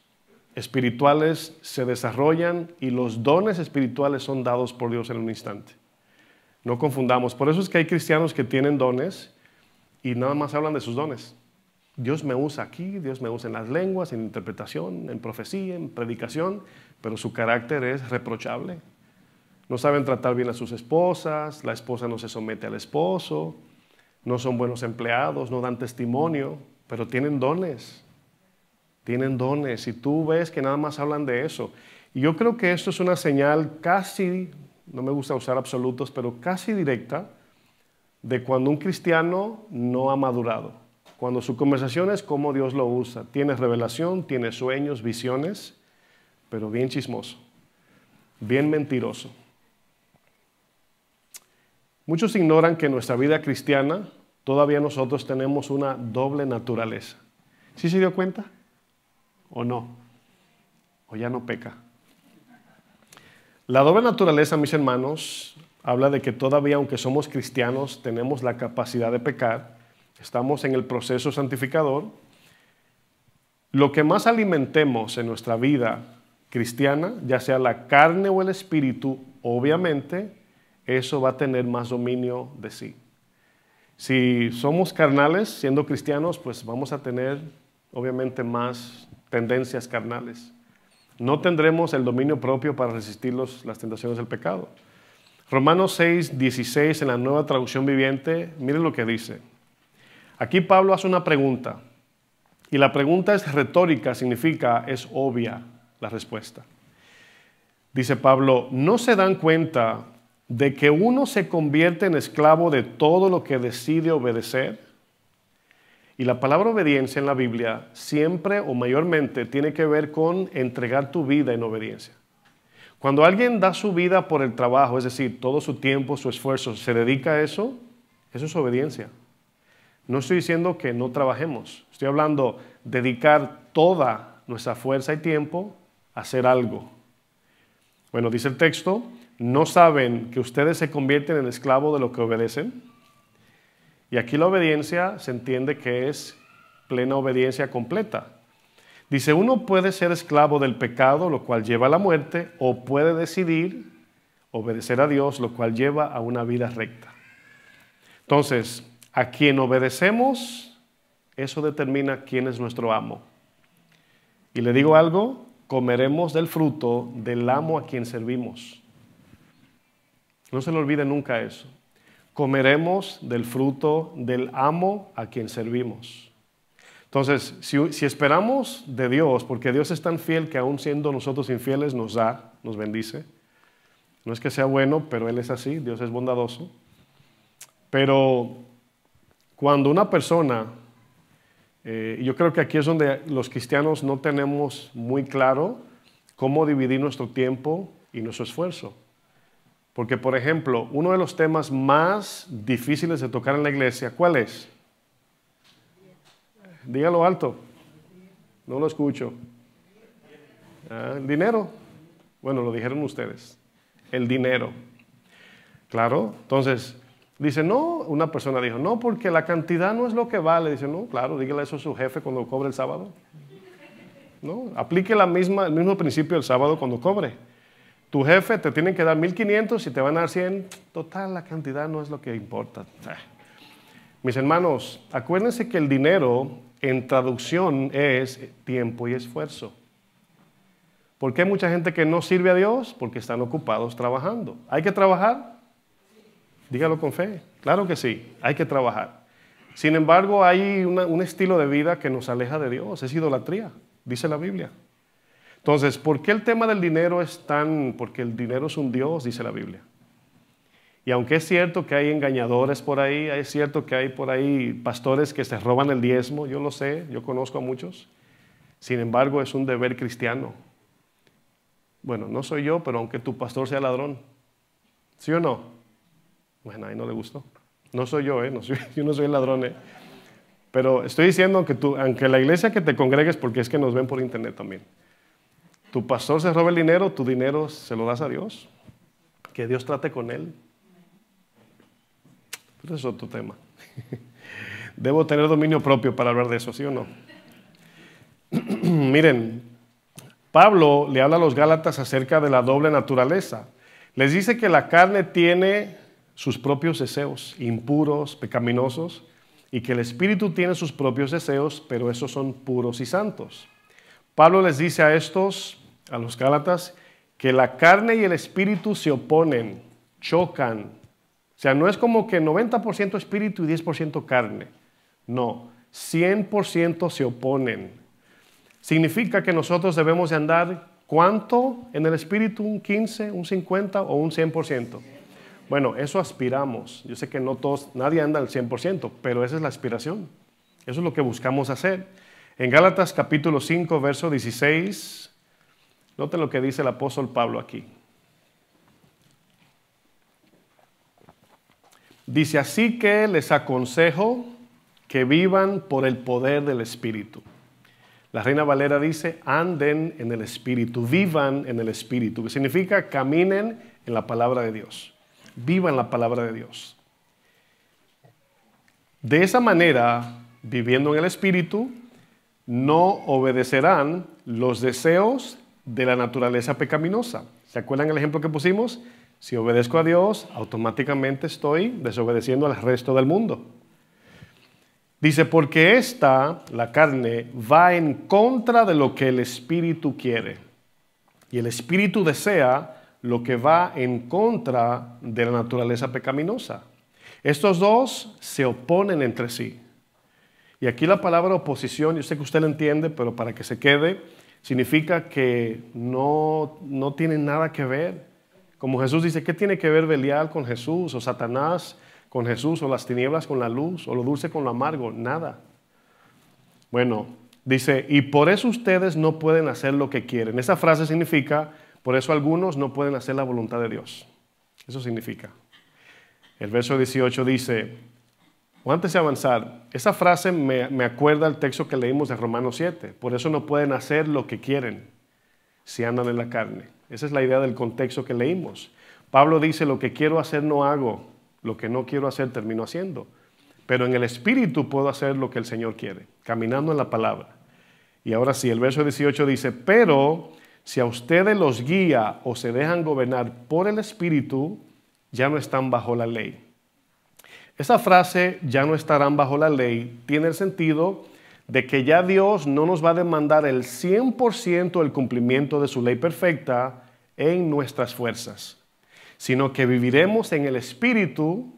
espirituales se desarrollan y los dones espirituales son dados por Dios en un instante. No confundamos. Por eso es que hay cristianos que tienen dones y nada más hablan de sus dones. Dios me usa aquí, Dios me usa en las lenguas, en interpretación, en profecía, en predicación, pero su carácter es reprochable. No saben tratar bien a sus esposas, la esposa no se somete al esposo, no son buenos empleados, no dan testimonio, pero tienen dones. Tienen dones y tú ves que nada más hablan de eso. Y yo creo que esto es una señal casi, no me gusta usar absolutos, pero casi directa de cuando un cristiano no ha madurado. Cuando su conversación es cómo Dios lo usa. Tiene revelación, tiene sueños, visiones, pero bien chismoso, bien mentiroso. Muchos ignoran que en nuestra vida cristiana todavía nosotros tenemos una doble naturaleza. ¿Sí se dio cuenta? ¿O no? ¿O ya no peca? La doble naturaleza, mis hermanos, habla de que todavía, aunque somos cristianos, tenemos la capacidad de pecar. Estamos en el proceso santificador. Lo que más alimentemos en nuestra vida cristiana, ya sea la carne o el espíritu, obviamente, eso va a tener más dominio de sí. Si somos carnales, siendo cristianos, pues vamos a tener, obviamente, más tendencias carnales. No tendremos el dominio propio para resistir las tentaciones del pecado. Romanos 6:16 en la Nueva Traducción Viviente, miren lo que dice. Aquí Pablo hace una pregunta, y la pregunta es retórica, significa es obvia la respuesta. Dice Pablo, ¿no se dan cuenta de que uno se convierte en esclavo de todo lo que decide obedecer? Y la palabra obediencia en la Biblia siempre o mayormente tiene que ver con entregar tu vida en obediencia. Cuando alguien da su vida por el trabajo, es decir, todo su tiempo, su esfuerzo, se dedica a eso, eso es obediencia. No estoy diciendo que no trabajemos, estoy hablando de dedicar toda nuestra fuerza y tiempo a hacer algo. Bueno, dice el texto, ¿no saben que ustedes se convierten en esclavos de lo que obedecen? Y aquí la obediencia se entiende que es plena obediencia completa. Dice, uno puede ser esclavo del pecado, lo cual lleva a la muerte, o puede decidir obedecer a Dios, lo cual lleva a una vida recta. Entonces, a quien obedecemos, eso determina quién es nuestro amo. Y le digo algo, comeremos del fruto del amo a quien servimos. No se le olvide nunca eso. Comeremos del fruto del amo a quien servimos. Entonces, si esperamos de Dios, porque Dios es tan fiel que aún siendo nosotros infieles nos da, nos bendice. No es que sea bueno, pero Él es así, Dios es bondadoso. Pero cuando una persona, yo creo que aquí es donde los cristianos no tenemos muy claro cómo dividir nuestro tiempo y nuestro esfuerzo. Porque, por ejemplo, uno de los temas más difíciles de tocar en la iglesia, ¿cuál es? Dígalo alto. No lo escucho. El dinero. Bueno, lo dijeron ustedes. El dinero. Claro. Entonces, dice, no, una persona dijo, no, porque la cantidad no es lo que vale. Dice, no, claro, dígale eso a su jefe cuando cobre el sábado. No, aplique el mismo principio el sábado cuando cobre. Tu jefe te tiene que dar 1,500 y te van a dar 100. Total, la cantidad no es lo que importa. Mis hermanos, acuérdense que el dinero en traducción es tiempo y esfuerzo. ¿Por qué hay mucha gente que no sirve a Dios? Porque están ocupados trabajando. ¿Hay que trabajar? Dígalo con fe. Claro que sí, hay que trabajar. Sin embargo, hay un estilo de vida que nos aleja de Dios. Es idolatría, dice la Biblia. Entonces, ¿por qué el tema del dinero es tan? Porque el dinero es un Dios, dice la Biblia. Y aunque es cierto que hay engañadores por ahí, es cierto que hay por ahí pastores que se roban el diezmo, yo lo sé, yo conozco a muchos. Sin embargo, es un deber cristiano. Bueno, no soy yo, pero aunque tu pastor sea ladrón. ¿Sí o no? Bueno, ahí no le gustó. No soy yo, yo no soy el ladrón. Pero estoy diciendo que aunque la iglesia que te congregues, porque es que nos ven por internet también, tu pastor se roba el dinero, tu dinero se lo das a Dios. Que Dios trate con él. Pero eso es otro tema. Debo tener dominio propio para hablar de eso, ¿sí o no? Miren, Pablo le habla a los Gálatas acerca de la doble naturaleza. Les dice que la carne tiene sus propios deseos, impuros, pecaminosos, y que el espíritu tiene sus propios deseos, pero esos son puros y santos. Pablo les dice a los Gálatas, que la carne y el espíritu se oponen, chocan. O sea, no es como que 90% espíritu y 10% carne. No, 100% se oponen. Significa que nosotros debemos de andar, ¿cuánto en el espíritu? ¿Un 15, un 50 o un 100%? Bueno, eso aspiramos. Yo sé que no todos, nadie anda al 100%, pero esa es la aspiración. Eso es lo que buscamos hacer. En Gálatas capítulo 5, verso 16, noten lo que dice el apóstol Pablo aquí. Dice, así que les aconsejo que vivan por el poder del Espíritu. La Reina Valera dice, anden en el Espíritu, vivan en el Espíritu, que significa caminen en la palabra de Dios. Vivan la palabra de Dios. De esa manera, viviendo en el Espíritu, no obedecerán los deseos de la naturaleza pecaminosa. ¿Se acuerdan el ejemplo que pusimos? Si obedezco a Dios, automáticamente estoy desobedeciendo al resto del mundo. Dice, porque la carne, va en contra de lo que el Espíritu quiere. Y el Espíritu desea lo que va en contra de la naturaleza pecaminosa. Estos dos se oponen entre sí. Y aquí la palabra oposición, yo sé que usted lo entiende, pero para que se quede, significa que no tienen nada que ver. Como Jesús dice, ¿qué tiene que ver Belial con Jesús? ¿O Satanás con Jesús? ¿O las tinieblas con la luz? ¿O lo dulce con lo amargo? Nada. Bueno, dice, y por eso ustedes no pueden hacer lo que quieren. Esa frase significa, por eso algunos no pueden hacer la voluntad de Dios. Eso significa. El verso 18 dice, o antes de avanzar, esa frase me acuerda al texto que leímos de Romanos 7. Por eso no pueden hacer lo que quieren si andan en la carne. Esa es la idea del contexto que leímos. Pablo dice, lo que quiero hacer no hago, lo que no quiero hacer termino haciendo. Pero en el Espíritu puedo hacer lo que el Señor quiere, caminando en la palabra. Y ahora sí, el verso 18 dice, pero si a ustedes los guía o se dejan gobernar por el Espíritu, ya no están bajo la ley. Esa frase, ya no estarán bajo la ley, tiene el sentido de que ya Dios no nos va a demandar el 100% del cumplimiento de su ley perfecta en nuestras fuerzas, sino que viviremos en el Espíritu,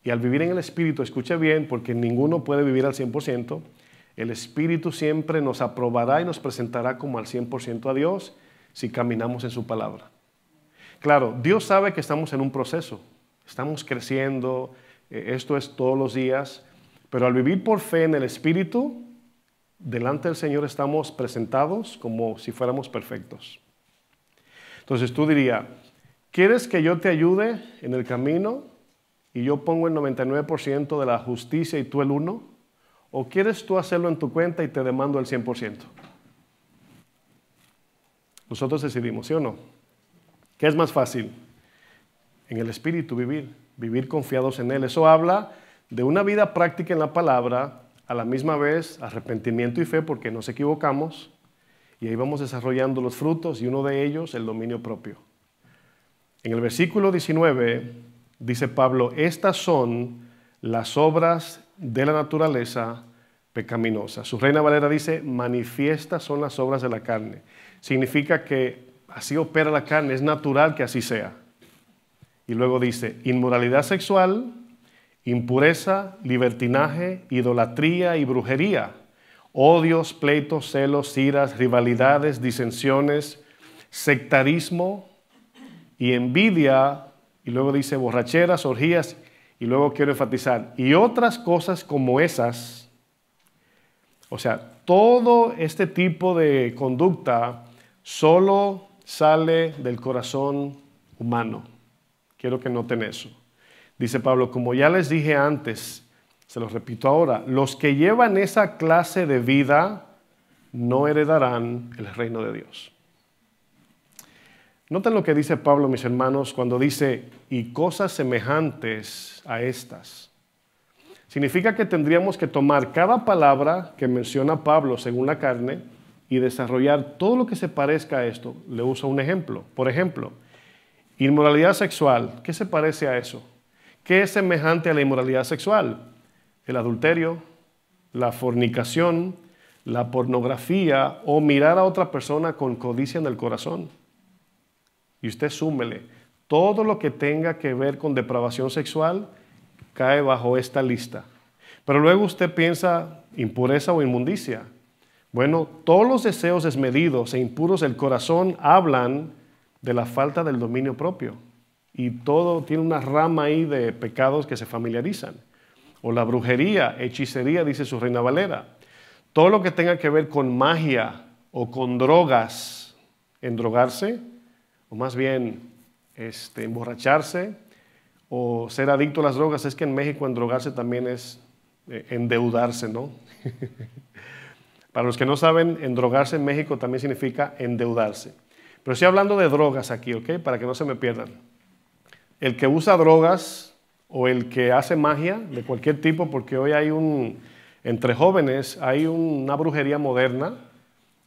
y al vivir en el Espíritu, escuche bien, porque ninguno puede vivir al 100%, el Espíritu siempre nos aprobará y nos presentará como al 100% a Dios si caminamos en su palabra. Claro, Dios sabe que estamos en un proceso, estamos creciendo, esto es todos los días, pero al vivir por fe en el Espíritu, delante del Señor estamos presentados como si fuéramos perfectos. Entonces tú dirías, ¿quieres que yo te ayude en el camino y yo pongo el 99% de la justicia y tú el 1%? ¿O quieres tú hacerlo en tu cuenta y te demando el 100%? Nosotros decidimos, ¿sí o no? ¿Qué es más fácil? En el Espíritu vivir confiados en Él. Eso habla de una vida práctica en la palabra, a la misma vez arrepentimiento y fe porque nos equivocamos, y ahí vamos desarrollando los frutos y uno de ellos el dominio propio. En el versículo 19 dice Pablo, estas son las obras de la naturaleza pecaminosa. Su Reina Valera dice, manifiestas son las obras de la carne. Significa que así opera la carne, es natural que así sea. Y luego dice, inmoralidad sexual, impureza, libertinaje, idolatría y brujería, odios, pleitos, celos, iras, rivalidades, disensiones, sectarismo y envidia, y luego dice borracheras, orgías, y luego quiero enfatizar, y otras cosas como esas. O sea, todo este tipo de conducta solo sale del corazón humano. Quiero que noten eso. Dice Pablo, como ya les dije antes, se los repito ahora, los que llevan esa clase de vida no heredarán el reino de Dios. Noten lo que dice Pablo, mis hermanos, cuando dice, y cosas semejantes a estas. Significa que tendríamos que tomar cada palabra que menciona Pablo según la carne y desarrollar todo lo que se parezca a esto. Le uso un ejemplo. Por ejemplo, inmoralidad sexual. ¿Qué se parece a eso? ¿Qué es semejante a la inmoralidad sexual? el adulterio, la fornicación, la pornografía o mirar a otra persona con codicia en el corazón. Y usted súmele, todo lo que tenga que ver con depravación sexual cae bajo esta lista. Pero luego usted piensa impureza o inmundicia. Bueno, todos los deseos desmedidos e impuros del corazón hablan de la falta del dominio propio. Y todo tiene una rama ahí de pecados que se familiarizan. O la brujería, hechicería, dice su Reina Valera. Todo lo que tenga que ver con magia o con drogas, endrogarse, o más bien emborracharse, o ser adicto a las drogas. Es que en México endrogarse también es endeudarse, ¿no? Para los que no saben, endrogarse en México también significa endeudarse. Pero estoy hablando de drogas aquí, ¿ok? Para que no se me pierdan. El que usa drogas o el que hace magia de cualquier tipo, porque hoy hay entre jóvenes hay una brujería moderna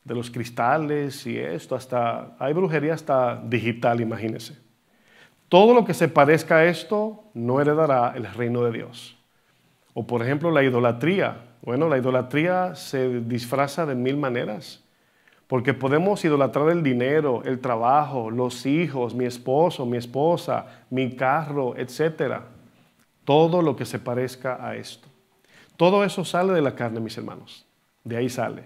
de los cristales y esto, hay brujería hasta digital, imagínense. Todo lo que se parezca a esto no heredará el reino de Dios. O por ejemplo la idolatría. Bueno, la idolatría se disfraza de 1000 maneras. Porque podemos idolatrar el dinero, el trabajo, los hijos, mi esposo, mi esposa, mi carro, etc. Todo lo que se parezca a esto. Todo eso sale de la carne, mis hermanos. De ahí sale.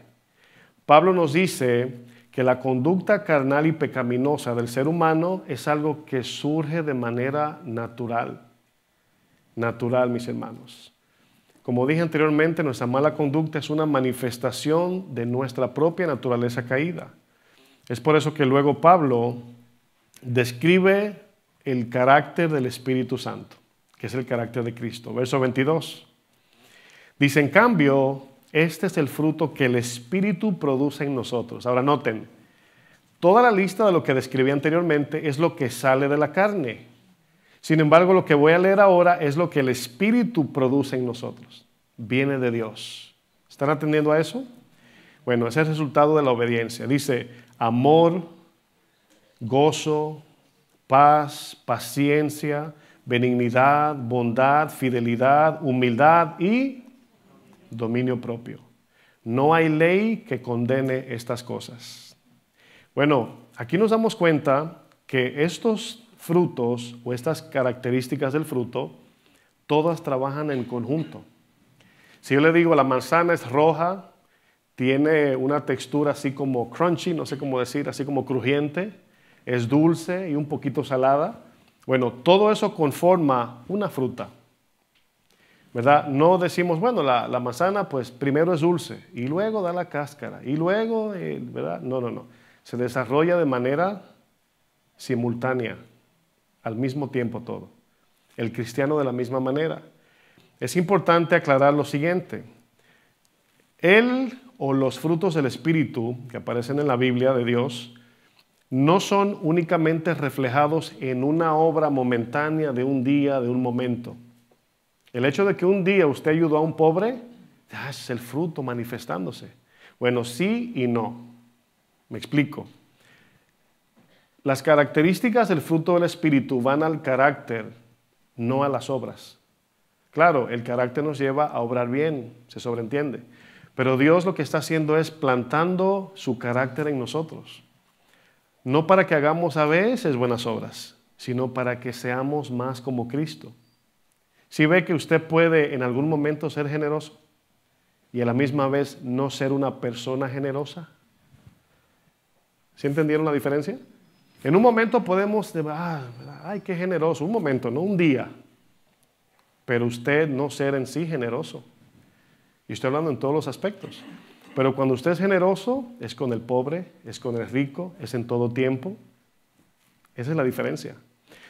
Pablo nos dice que la conducta carnal y pecaminosa del ser humano es algo que surge de manera natural. Natural, mis hermanos. Como dije anteriormente, nuestra mala conducta es una manifestación de nuestra propia naturaleza caída. Es por eso que luego Pablo describe el carácter del Espíritu Santo, que es el carácter de Cristo. Verso 22. Dice, en cambio, este es el fruto que el Espíritu produce en nosotros. Ahora noten, toda la lista de lo que describí anteriormente es lo que sale de la carne. Sin embargo, lo que voy a leer ahora es lo que el Espíritu produce en nosotros. Viene de Dios. ¿Están atendiendo a eso? Bueno, ese es el resultado de la obediencia. Dice, amor, gozo, paz, paciencia, benignidad, bondad, fidelidad, humildad y dominio propio. No hay ley que condene estas cosas. Bueno, aquí nos damos cuenta que estos frutos o estas características del fruto, todas trabajan en conjunto. Si yo le digo la manzana es roja, tiene una textura así como crunchy, no sé cómo decir, así como crujiente, es dulce y un poquito salada. Bueno, todo eso conforma una fruta, ¿verdad? No decimos, bueno, la manzana pues primero es dulce y luego da la cáscara y luego, ¿verdad? No. Se desarrolla de manera simultánea. Al mismo tiempo todo. El cristiano de la misma manera. Es importante aclarar lo siguiente. Él o los frutos del Espíritu que aparecen en la Biblia de Dios no son únicamente reflejados en una obra momentánea de un día, de un momento. El hecho de que un día usted ayudó a un pobre, es el fruto manifestándose. Bueno, sí y no. Me explico. Las características del fruto del Espíritu van al carácter, no a las obras. Claro, el carácter nos lleva a obrar bien, se sobreentiende. Pero Dios lo que está haciendo es plantando su carácter en nosotros. No para que hagamos a veces buenas obras, sino para que seamos más como Cristo. Si ve que usted puede en algún momento ser generoso y a la misma vez no ser una persona generosa. ¿Sí entendieron la diferencia? En un momento podemos, ay, qué generoso, un momento, no un día. Pero usted no ser en sí generoso. Y estoy hablando en todos los aspectos. Pero cuando usted es generoso, es con el pobre, es con el rico, es en todo tiempo. Esa es la diferencia.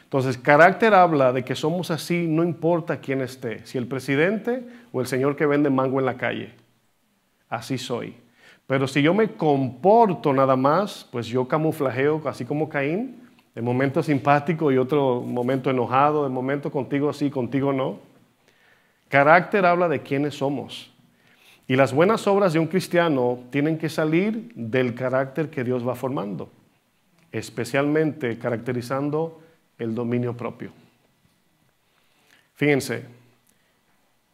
Entonces, carácter habla de que somos así, no importa quién esté. Si el presidente o el señor que vende mango en la calle. Así soy. Pero si yo me comporto nada más, pues yo camuflajeo así como Caín, de momento simpático y otro momento enojado, de momento contigo sí, contigo no. Carácter habla de quiénes somos. Y las buenas obras de un cristiano tienen que salir del carácter que Dios va formando, especialmente caracterizando el dominio propio. Fíjense,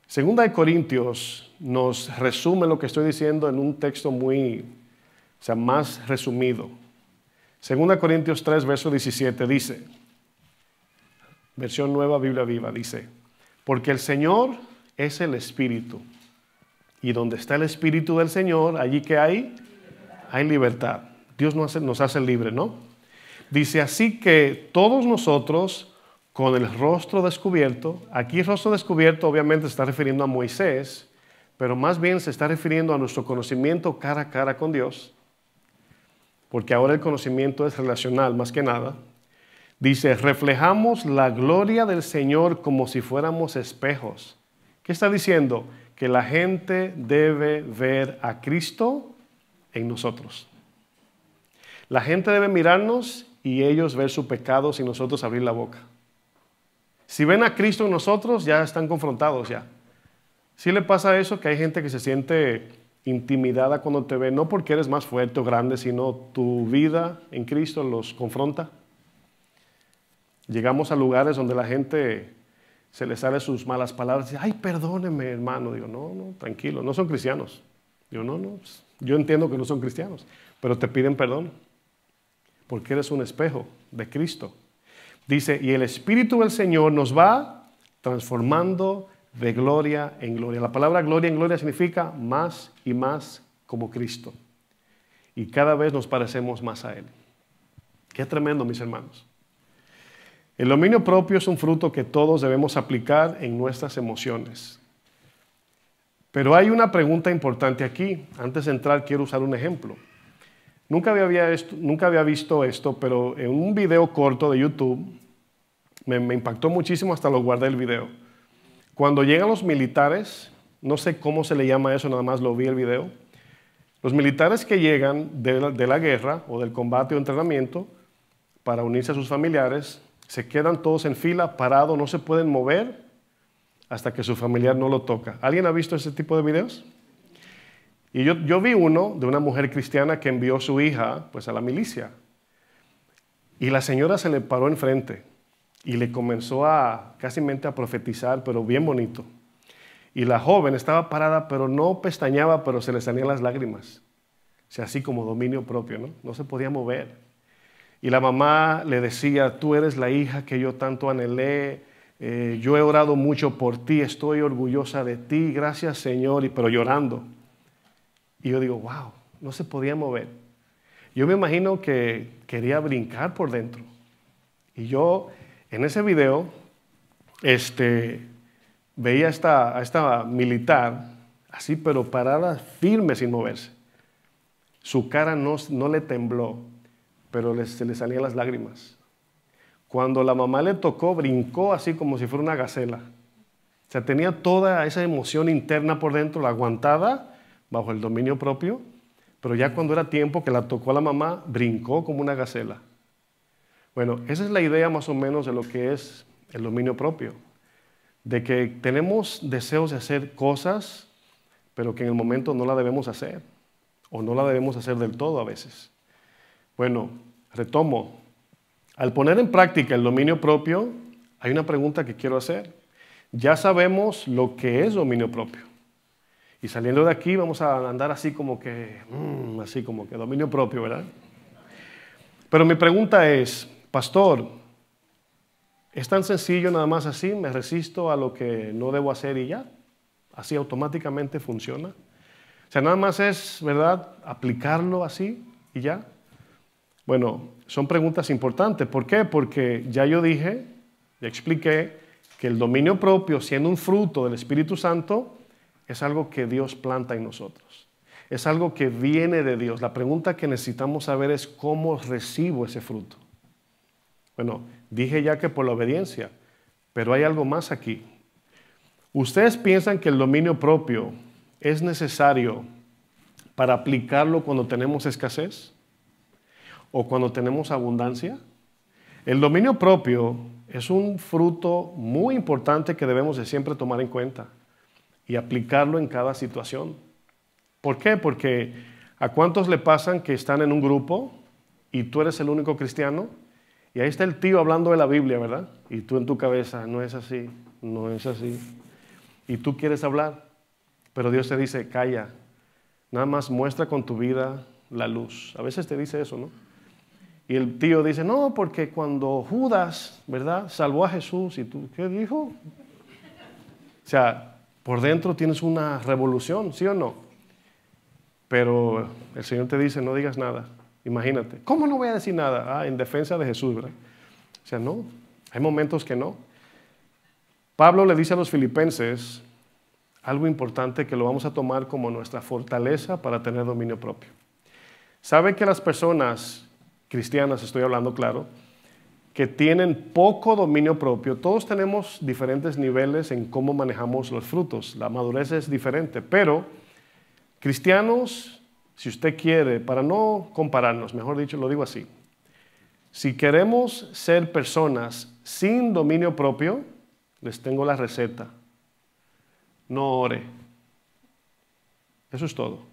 Segunda de Corintios nos resume lo que estoy diciendo en un texto más resumido. Segunda de Corintios 3, verso 17 dice, versión nueva, Biblia viva, dice, porque el Señor es el Espíritu, y donde está el Espíritu del Señor, allí que hay libertad. Dios nos hace libre, ¿no? Dice, así que todos nosotros, con el rostro descubierto, aquí el rostro descubierto obviamente se está refiriendo a Moisés, pero más bien se está refiriendo a nuestro conocimiento cara a cara con Dios, porque ahora el conocimiento es relacional más que nada. Dice, reflejamos la gloria del Señor como si fuéramos espejos. ¿Qué está diciendo? Que la gente debe ver a Cristo en nosotros. La gente debe mirarnos y ellos ver su pecado sin nosotros abrir la boca. Si ven a Cristo en nosotros, ya están confrontados ya. ¿Sí le pasa eso? Que hay gente que se siente intimidada cuando te ve, no porque eres más fuerte o grande, sino tu vida en Cristo los confronta. Llegamos a lugares donde la gente se les sale sus malas palabras y dice, ay, perdóneme, hermano. Digo, no, tranquilo, no son cristianos. Digo, no, yo entiendo que no son cristianos, pero te piden perdón porque eres un espejo de Cristo. Dice, y el Espíritu del Señor nos va transformando de gloria en gloria. La palabra gloria en gloria significa más y más como Cristo. Y cada vez nos parecemos más a Él. Qué tremendo, mis hermanos. El dominio propio es un fruto que todos debemos aplicar en nuestras emociones. Pero hay una pregunta importante aquí. Antes de entrar, quiero usar un ejemplo. Nunca había visto esto, pero en un video corto de YouTube me impactó muchísimo, hasta lo guardé el video. Cuando llegan los militares, no sé cómo se le llama eso, nada más lo vi el video. Los militares que llegan de la guerra o del combate o entrenamiento para unirse a sus familiares, se quedan todos en fila, parados, no se pueden mover hasta que su familiar no lo toca. ¿Alguien ha visto ese tipo de videos? Y yo vi uno de una mujer cristiana que envió a su hija pues, a la milicia. Y la señora se le paró enfrente y le comenzó casi a profetizar, pero bien bonito. Y la joven estaba parada, pero no pestañaba, pero se le salían las lágrimas. O sea, así como dominio propio, ¿no? No se podía mover. Y la mamá le decía, tú eres la hija que yo tanto anhelé, yo he orado mucho por ti, estoy orgullosa de ti, gracias Señor, pero llorando. Y yo digo, wow, no se podía mover. Yo me imagino que quería brincar por dentro. Y yo, en ese video, veía a esta militar, así pero parada, firme sin moverse. Su cara no le tembló, pero se le salían las lágrimas. Cuando la mamá le tocó, brincó así como si fuera una gacela. O sea, tenía toda esa emoción interna por dentro, la aguantada, bajo el dominio propio, pero ya cuando era tiempo que la tocó a la mamá, brincó como una gacela. Bueno, esa es la idea más o menos de lo que es el dominio propio, de que tenemos deseos de hacer cosas, pero que en el momento no la debemos hacer, o no la debemos hacer del todo a veces. Bueno, retomo. Al poner en práctica el dominio propio, hay una pregunta que quiero hacer. Ya sabemos lo que es dominio propio. Y saliendo de aquí vamos a andar así como que dominio propio, ¿verdad? Pero mi pregunta es, pastor, ¿es tan sencillo nada más así? ¿Me resisto a lo que no debo hacer y ya? ¿Así automáticamente funciona? O sea, nada más es, ¿verdad?, aplicarlo así y ya. Bueno, son preguntas importantes. ¿Por qué? Porque ya expliqué que el dominio propio, siendo un fruto del Espíritu Santo, es algo que Dios planta en nosotros. Es algo que viene de Dios. La pregunta que necesitamos saber es cómo recibo ese fruto. Bueno, dije ya que por la obediencia, pero hay algo más aquí. ¿Ustedes piensan que el dominio propio es necesario para aplicarlo cuando tenemos escasez o cuando tenemos abundancia? El dominio propio es un fruto muy importante que debemos de siempre tomar en cuenta y aplicarlo en cada situación. ¿Por qué? Porque ¿a cuántos le pasan que están en un grupo y tú eres el único cristiano? Y ahí está el tío hablando de la Biblia, ¿verdad? Y tú en tu cabeza, no es así, no es así. y tú quieres hablar, pero Dios te dice, calla, nada más muestra con tu vida la luz. A veces te dice eso, ¿no? Y el tío dice, no, porque cuando Judas, ¿verdad?, salvó a Jesús, y tú, ¿qué dijo? O sea, por dentro tienes una revolución, ¿sí o no? Pero el Señor te dice, no digas nada. Imagínate, ¿cómo no voy a decir nada? En defensa de Jesús, ¿verdad? O sea, no, hay momentos que no. Pablo le dice a los filipenses algo importante que lo vamos a tomar como nuestra fortaleza para tener dominio propio. ¿Sabe que las personas cristianas, estoy hablando claro, que tienen poco dominio propio, todos tenemos diferentes niveles en cómo manejamos los frutos, la madurez es diferente, pero cristianos, si usted quiere, para no compararnos, mejor dicho, lo digo así, si queremos ser personas sin dominio propio, les tengo la receta, no ore, eso es todo.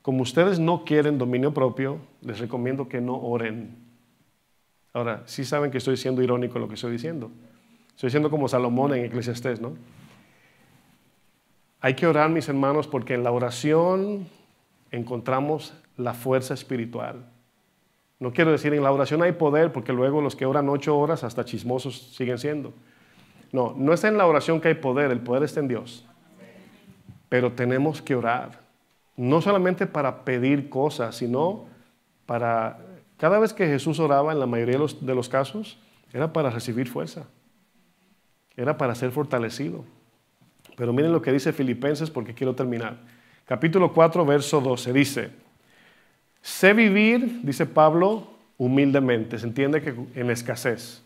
Como ustedes no quieren dominio propio, les recomiendo que no oren. Ahora, sí saben que estoy siendo irónico en lo que estoy diciendo. Estoy diciendo como Salomón en Eclesiastés, ¿no? Hay que orar, mis hermanos, porque en la oración encontramos la fuerza espiritual. No quiero decir en la oración hay poder, porque luego los que oran 8 horas hasta chismosos siguen siendo. No, no es en la oración que hay poder, el poder está en Dios. Pero tenemos que orar. No solamente para pedir cosas, sino para... Cada vez que Jesús oraba, en la mayoría de los casos, era para recibir fuerza. Era para ser fortalecido. Pero miren lo que dice Filipenses, porque quiero terminar. Capítulo 4, verso 12, dice, sé vivir, dice Pablo, humildemente. Se entiende que en escasez.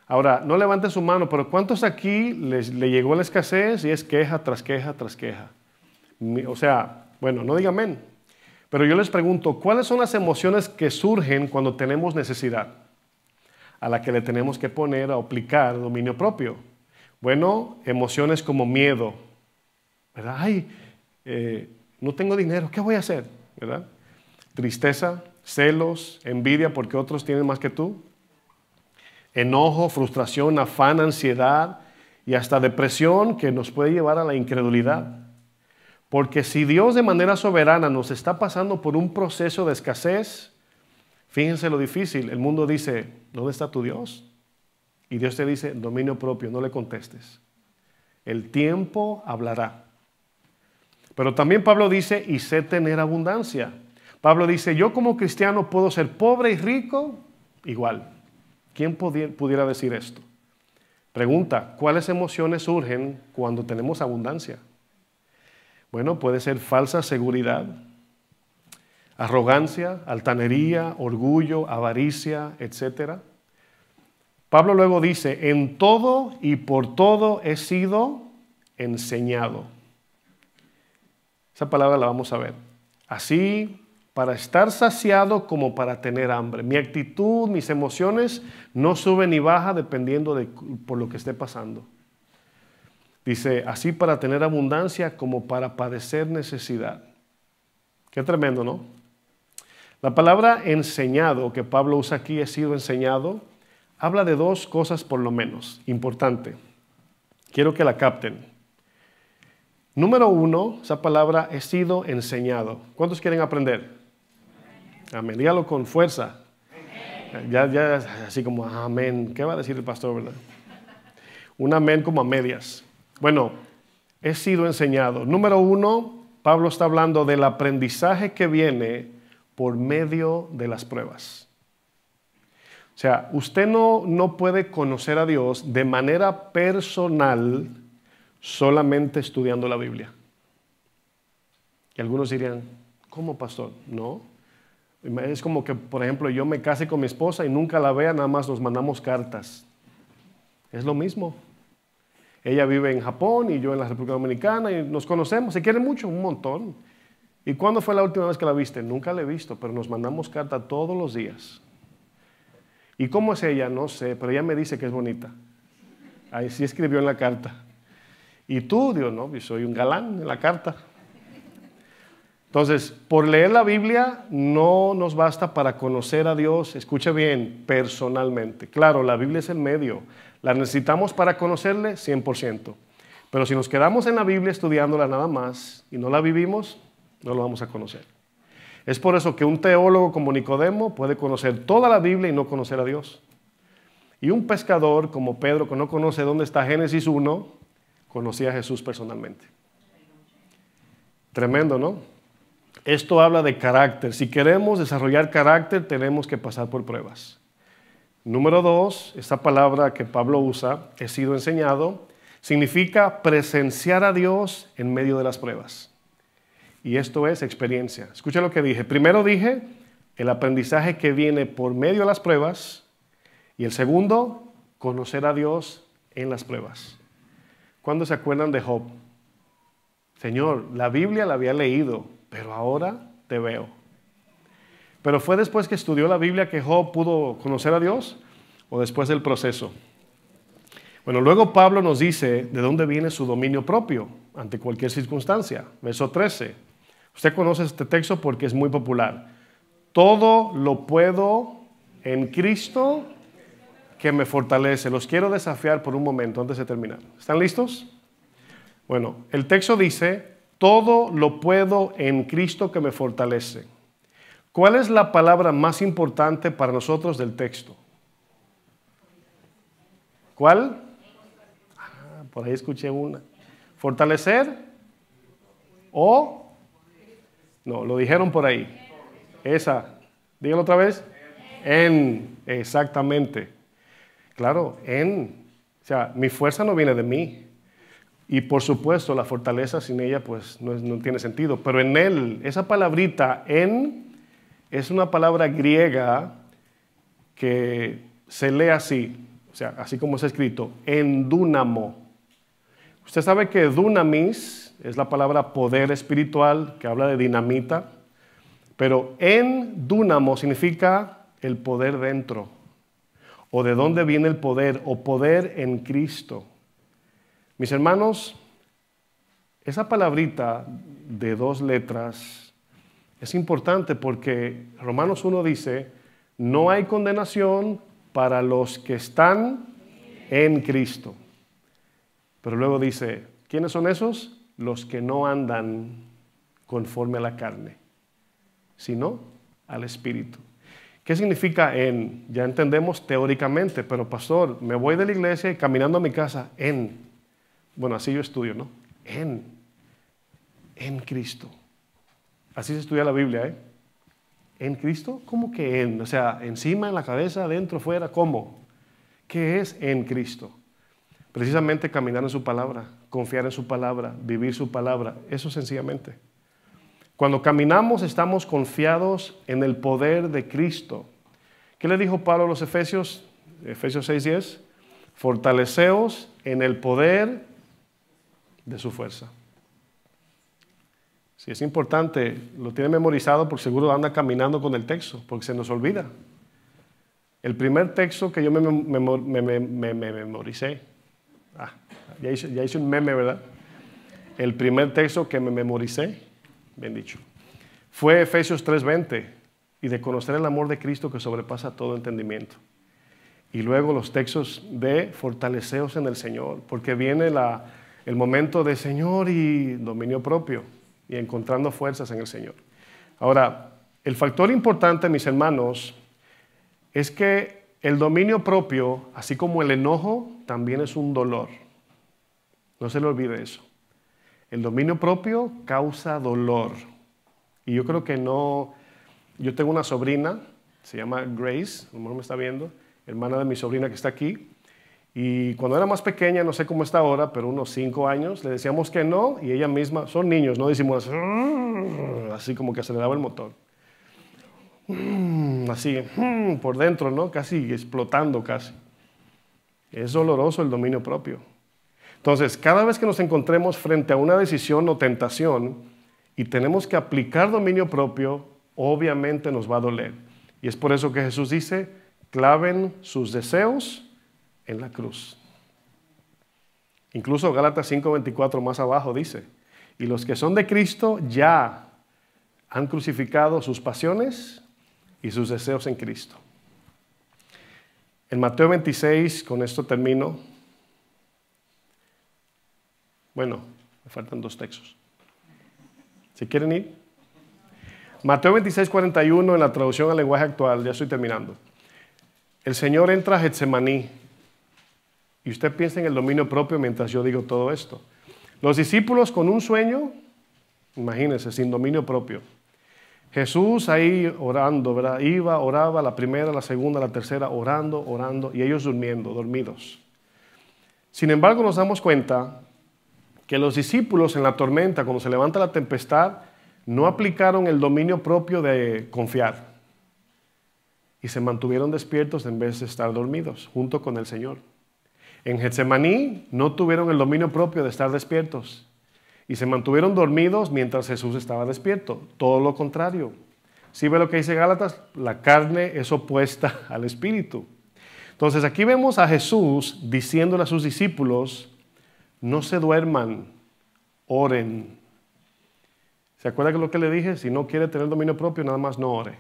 Ahora, no levante su mano, pero ¿cuántos aquí le llegó la escasez y es queja tras queja tras queja? O sea... Bueno, no diga amén. Pero yo les pregunto, ¿cuáles son las emociones que surgen cuando tenemos necesidad? A la que le tenemos que poner a aplicar dominio propio. Bueno, emociones como miedo. ¿Verdad? Ay, no tengo dinero, ¿qué voy a hacer? ¿Verdad? Tristeza, celos, envidia porque otros tienen más que tú. Enojo, frustración, afán, ansiedad y hasta depresión que nos puede llevar a la incredulidad. Porque si Dios de manera soberana nos está pasando por un proceso de escasez, fíjense lo difícil, el mundo dice, ¿dónde está tu Dios? Y Dios te dice, dominio propio, no le contestes. El tiempo hablará. Pero también Pablo dice, y sé tener abundancia. Pablo dice, yo como cristiano puedo ser pobre y rico, igual. ¿Quién pudiera decir esto? Pregunta, ¿cuáles emociones surgen cuando tenemos abundancia? Bueno, puede ser falsa seguridad, arrogancia, altanería, orgullo, avaricia, etc. Pablo luego dice, en todo y por todo he sido enseñado. Esa palabra la vamos a ver. Así, para estar saciado como para tener hambre. Mi actitud, mis emociones no suben ni bajan dependiendo por lo que esté pasando. Dice, así para tener abundancia como para padecer necesidad. Qué tremendo, ¿no? La palabra enseñado que Pablo usa aquí, he sido enseñado, habla de 2 cosas por lo menos, importante. Quiero que la capten. Número 1, esa palabra, he sido enseñado. ¿Cuántos quieren aprender? Amén. Dígalo con fuerza. Ya, así como, amén. ¿Qué va a decir el pastor, verdad? Un amén como a medias. Bueno, he sido enseñado. Número 1, Pablo está hablando del aprendizaje que viene por medio de las pruebas. O sea, usted no puede conocer a Dios de manera personal solamente estudiando la Biblia. Y algunos dirían, ¿cómo, pastor? No. Es como que, por ejemplo, yo me case con mi esposa y nunca la vea, nada más nos mandamos cartas. Es lo mismo. Ella vive en Japón y yo en la República Dominicana y nos conocemos, se quieren mucho, un montón. ¿Y cuándo fue la última vez que la viste? Nunca la he visto, pero nos mandamos carta todos los días. ¿Y cómo es ella? No sé, pero ella me dice que es bonita. Ahí sí escribió en la carta. ¿Y tú? Dios, no, yo soy un galán en la carta. Entonces, por leer la Biblia no nos basta para conocer a Dios, escuche bien, personalmente. Claro, la Biblia es el medio. La necesitamos para conocerle 100%. Pero si nos quedamos en la Biblia estudiándola nada más y no la vivimos, no lo vamos a conocer. Es por eso que un teólogo como Nicodemo puede conocer toda la Biblia y no conocer a Dios. Y un pescador como Pedro, que no conoce dónde está Génesis 1, conocía a Jesús personalmente. Tremendo, ¿no? Esto habla de carácter. Si queremos desarrollar carácter, tenemos que pasar por pruebas. Número 2, esta palabra que Pablo usa, he sido enseñado, significa presenciar a Dios en medio de las pruebas. Y esto es experiencia. Escucha lo que dije. Primero dije el aprendizaje que viene por medio de las pruebas. Y el segundo, conocer a Dios en las pruebas. ¿Cuándo se acuerdan de Job? Señor, la Biblia la había leído, pero ahora te veo. ¿Pero fue después que estudió la Biblia que Job pudo conocer a Dios o después del proceso? Bueno, luego Pablo nos dice de dónde viene su dominio propio ante cualquier circunstancia. Verso 13. Usted conoce este texto porque es muy popular. Todo lo puedo en Cristo que me fortalece. Los quiero desafiar por un momento antes de terminar. ¿Están listos? Bueno, el texto dice, todo lo puedo en Cristo que me fortalece. ¿Cuál es la palabra más importante para nosotros del texto? ¿Cuál? Por ahí escuché una. ¿Fortalecer? ¿O? No, lo dijeron por ahí. Esa. Dígalo otra vez. En. Exactamente. Claro, en. O sea, mi fuerza no viene de mí. Y por supuesto, la fortaleza sin ella pues no tiene sentido. Pero en él, esa palabrita en, es una palabra griega que se lee así. O sea, así como está escrito, en dúnamo. Usted sabe que dunamis es la palabra poder espiritual que habla de dinamita, pero en dúnamo significa el poder dentro, o de dónde viene el poder, o poder en Cristo. Mis hermanos, esa palabrita de 2 letras es importante porque Romanos 1 dice, no hay condenación para los que están en Cristo. Pero luego dice, ¿quiénes son esos? Los que no andan conforme a la carne, sino al Espíritu. ¿Qué significa en? Ya entendemos teóricamente, pero pastor, me voy de la iglesia y caminando a mi casa, en. Bueno, así yo estudio, ¿no? En Cristo. Así se estudia la Biblia, ¿eh? ¿En Cristo? ¿Cómo que en? O sea, encima, en la cabeza, adentro, fuera, ¿cómo? ¿Qué es en Cristo? Precisamente caminar en su palabra, confiar en su palabra, vivir su palabra, eso sencillamente. Cuando caminamos estamos confiados en el poder de Cristo. ¿Qué le dijo Pablo a los Efesios? Efesios 6:10. Fortaleceos en el poder de su fuerza. Si es importante, lo tiene memorizado, por seguro anda caminando con el texto, porque se nos olvida. El primer texto que yo me memoricé, ya hice un meme, ¿verdad? El primer texto que me memoricé, bien dicho, fue Efesios 3:20, y de conocer el amor de Cristo que sobrepasa todo entendimiento. Y luego los textos de fortaleceos en el Señor, porque viene el momento de Señor y dominio propio, y encontrando fuerzas en el Señor. Ahora, el factor importante, mis hermanos, es que el dominio propio, así como el enojo, también es un dolor. No se le olvide eso. El dominio propio causa dolor. Y yo creo que no. Yo tengo una sobrina, se llama Grace, a lo mejor me está viendo, hermana de mi sobrina que está aquí. Y cuando era más pequeña, no sé cómo está ahora, pero unos 5 años, le decíamos que no, y ella misma, son niños, no decimos así como que aceleraba el motor. Así, por dentro, ¿no? Casi explotando casi. Es doloroso el dominio propio. Entonces, cada vez que nos encontremos frente a una decisión o tentación y tenemos que aplicar dominio propio, obviamente nos va a doler. Y es por eso que Jesús dice, claven sus deseos en la cruz. Incluso Gálatas 5:24 más abajo dice, y los que son de Cristo ya han crucificado sus pasiones y sus deseos en Cristo. En Mateo 26, con esto termino, Bueno, me faltan 2 textos. ¿Si quieren ir? Mateo 26:41 en la traducción al lenguaje actual, ya estoy terminando. El Señor entra a Getsemaní y usted piensa en el dominio propio mientras yo digo todo esto. Los discípulos con un sueño, imagínense, sin dominio propio. Jesús ahí orando, ¿verdad? Iba, oraba, la primera, la segunda, la tercera, orando, y ellos dormidos. Sin embargo, nos damos cuenta que los discípulos en la tormenta, cuando se levanta la tempestad, no aplicaron el dominio propio de confiar y se mantuvieron despiertos en vez de estar dormidos, junto con el Señor. En Getsemaní no tuvieron el dominio propio de estar despiertos y se mantuvieron dormidos mientras Jesús estaba despierto. Todo lo contrario. ¿Sí ve lo que dice Gálatas? La carne es opuesta al espíritu. Entonces aquí vemos a Jesús diciéndole a sus discípulos, no se duerman, oren. ¿Se acuerda que lo que le dije? Si no quiere tener dominio propio, nada más no ore.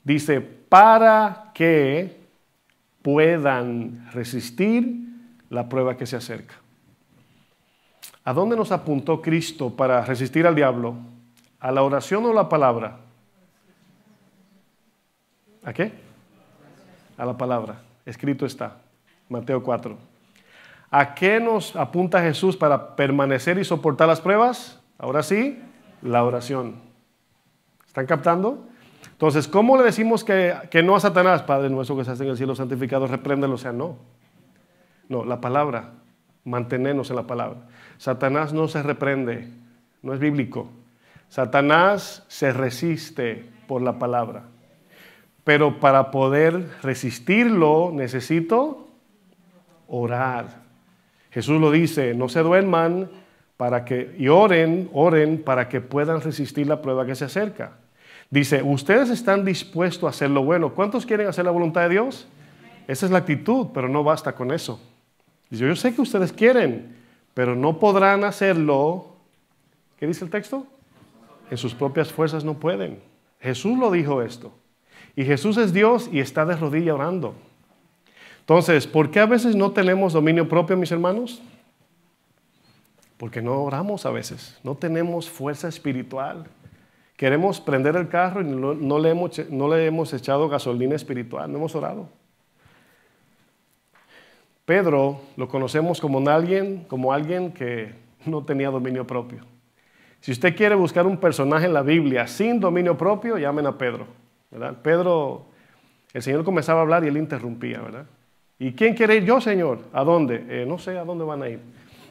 Dice, para que puedan resistir la prueba que se acerca. ¿A dónde nos apuntó Cristo para resistir al diablo? ¿A la oración o a la palabra? ¿A qué? A la palabra. Escrito está. Mateo 4. ¿A qué nos apunta Jesús para permanecer y soportar las pruebas? Ahora sí, la oración. ¿Están captando? Entonces, ¿cómo le decimos que no a Satanás? Padre nuestro que estás en el cielo santificado, repréndelo, o sea, no. No, la palabra, mantenernos en la palabra. Satanás no se reprende, no es bíblico. Satanás se resiste por la palabra. Pero para poder resistirlo necesito orar. Jesús lo dice, no se duerman y oren para que puedan resistir la prueba que se acerca. Dice, ustedes están dispuestos a hacer lo bueno. ¿Cuántos quieren hacer la voluntad de Dios? Esa es la actitud, pero no basta con eso. Dice, yo sé que ustedes quieren, pero no podrán hacerlo. ¿Qué dice el texto? En sus propias fuerzas no pueden. Jesús lo dijo esto. Y Jesús es Dios y está de rodilla orando. Entonces, ¿por qué a veces no tenemos dominio propio, mis hermanos? Porque no oramos a veces, no tenemos fuerza espiritual. Queremos prender el carro y no le hemos echado gasolina espiritual, no hemos orado. Pedro lo conocemos como alguien que no tenía dominio propio. Si usted quiere buscar un personaje en la Biblia sin dominio propio, llamen a Pedro, ¿verdad? Pedro, el Señor comenzaba a hablar y él interrumpía, ¿verdad? ¿Y quién quiere ir? Yo, Señor. ¿A dónde? No sé a dónde van a ir.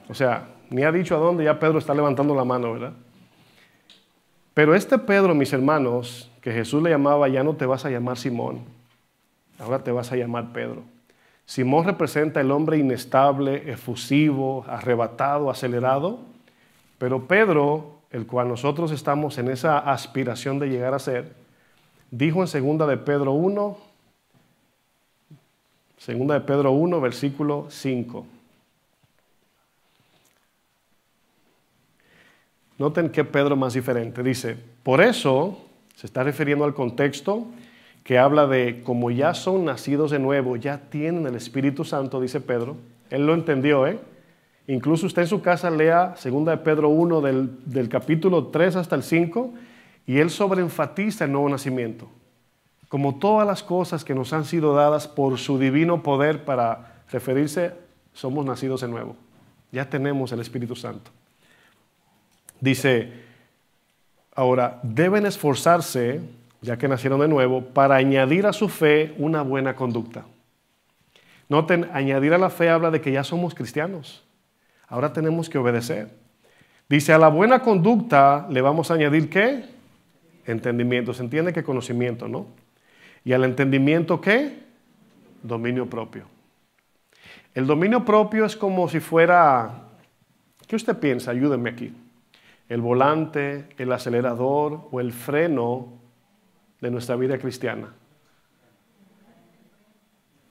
O sea, ni ha dicho a dónde, ya Pedro está levantando la mano, ¿verdad? Pero este Pedro, mis hermanos, que Jesús le llamaba, ya no te vas a llamar Simón, ahora te vas a llamar Pedro. Simón representa el hombre inestable, efusivo, arrebatado, acelerado, pero Pedro, el cual nosotros estamos en esa aspiración de llegar a ser, dijo en 2 de Pedro 1, versículo 5. Noten qué Pedro más diferente. Dice, por eso, se está refiriendo al contexto que habla de como ya son nacidos de nuevo, ya tienen el Espíritu Santo, dice Pedro. Él lo entendió, ¿eh? Incluso usted en su casa lea 2 de Pedro 1 del capítulo 3 hasta el 5 y él sobreenfatiza el nuevo nacimiento. Como todas las cosas que nos han sido dadas por su divino poder para referirse, somos nacidos de nuevo. Ya tenemos el Espíritu Santo. Dice, ahora, deben esforzarse, ya que nacieron de nuevo, para añadir a su fe una buena conducta. Noten, añadir a la fe habla de que ya somos cristianos. Ahora tenemos que obedecer. Dice, a la buena conducta le vamos a añadir, ¿qué? Entendimiento. Se entiende que conocimiento, ¿no? Y al entendimiento, ¿qué? Dominio propio. El dominio propio es como si fuera, ¿qué usted piensa? Ayúdenme aquí. El volante, el acelerador o el freno de nuestra vida cristiana.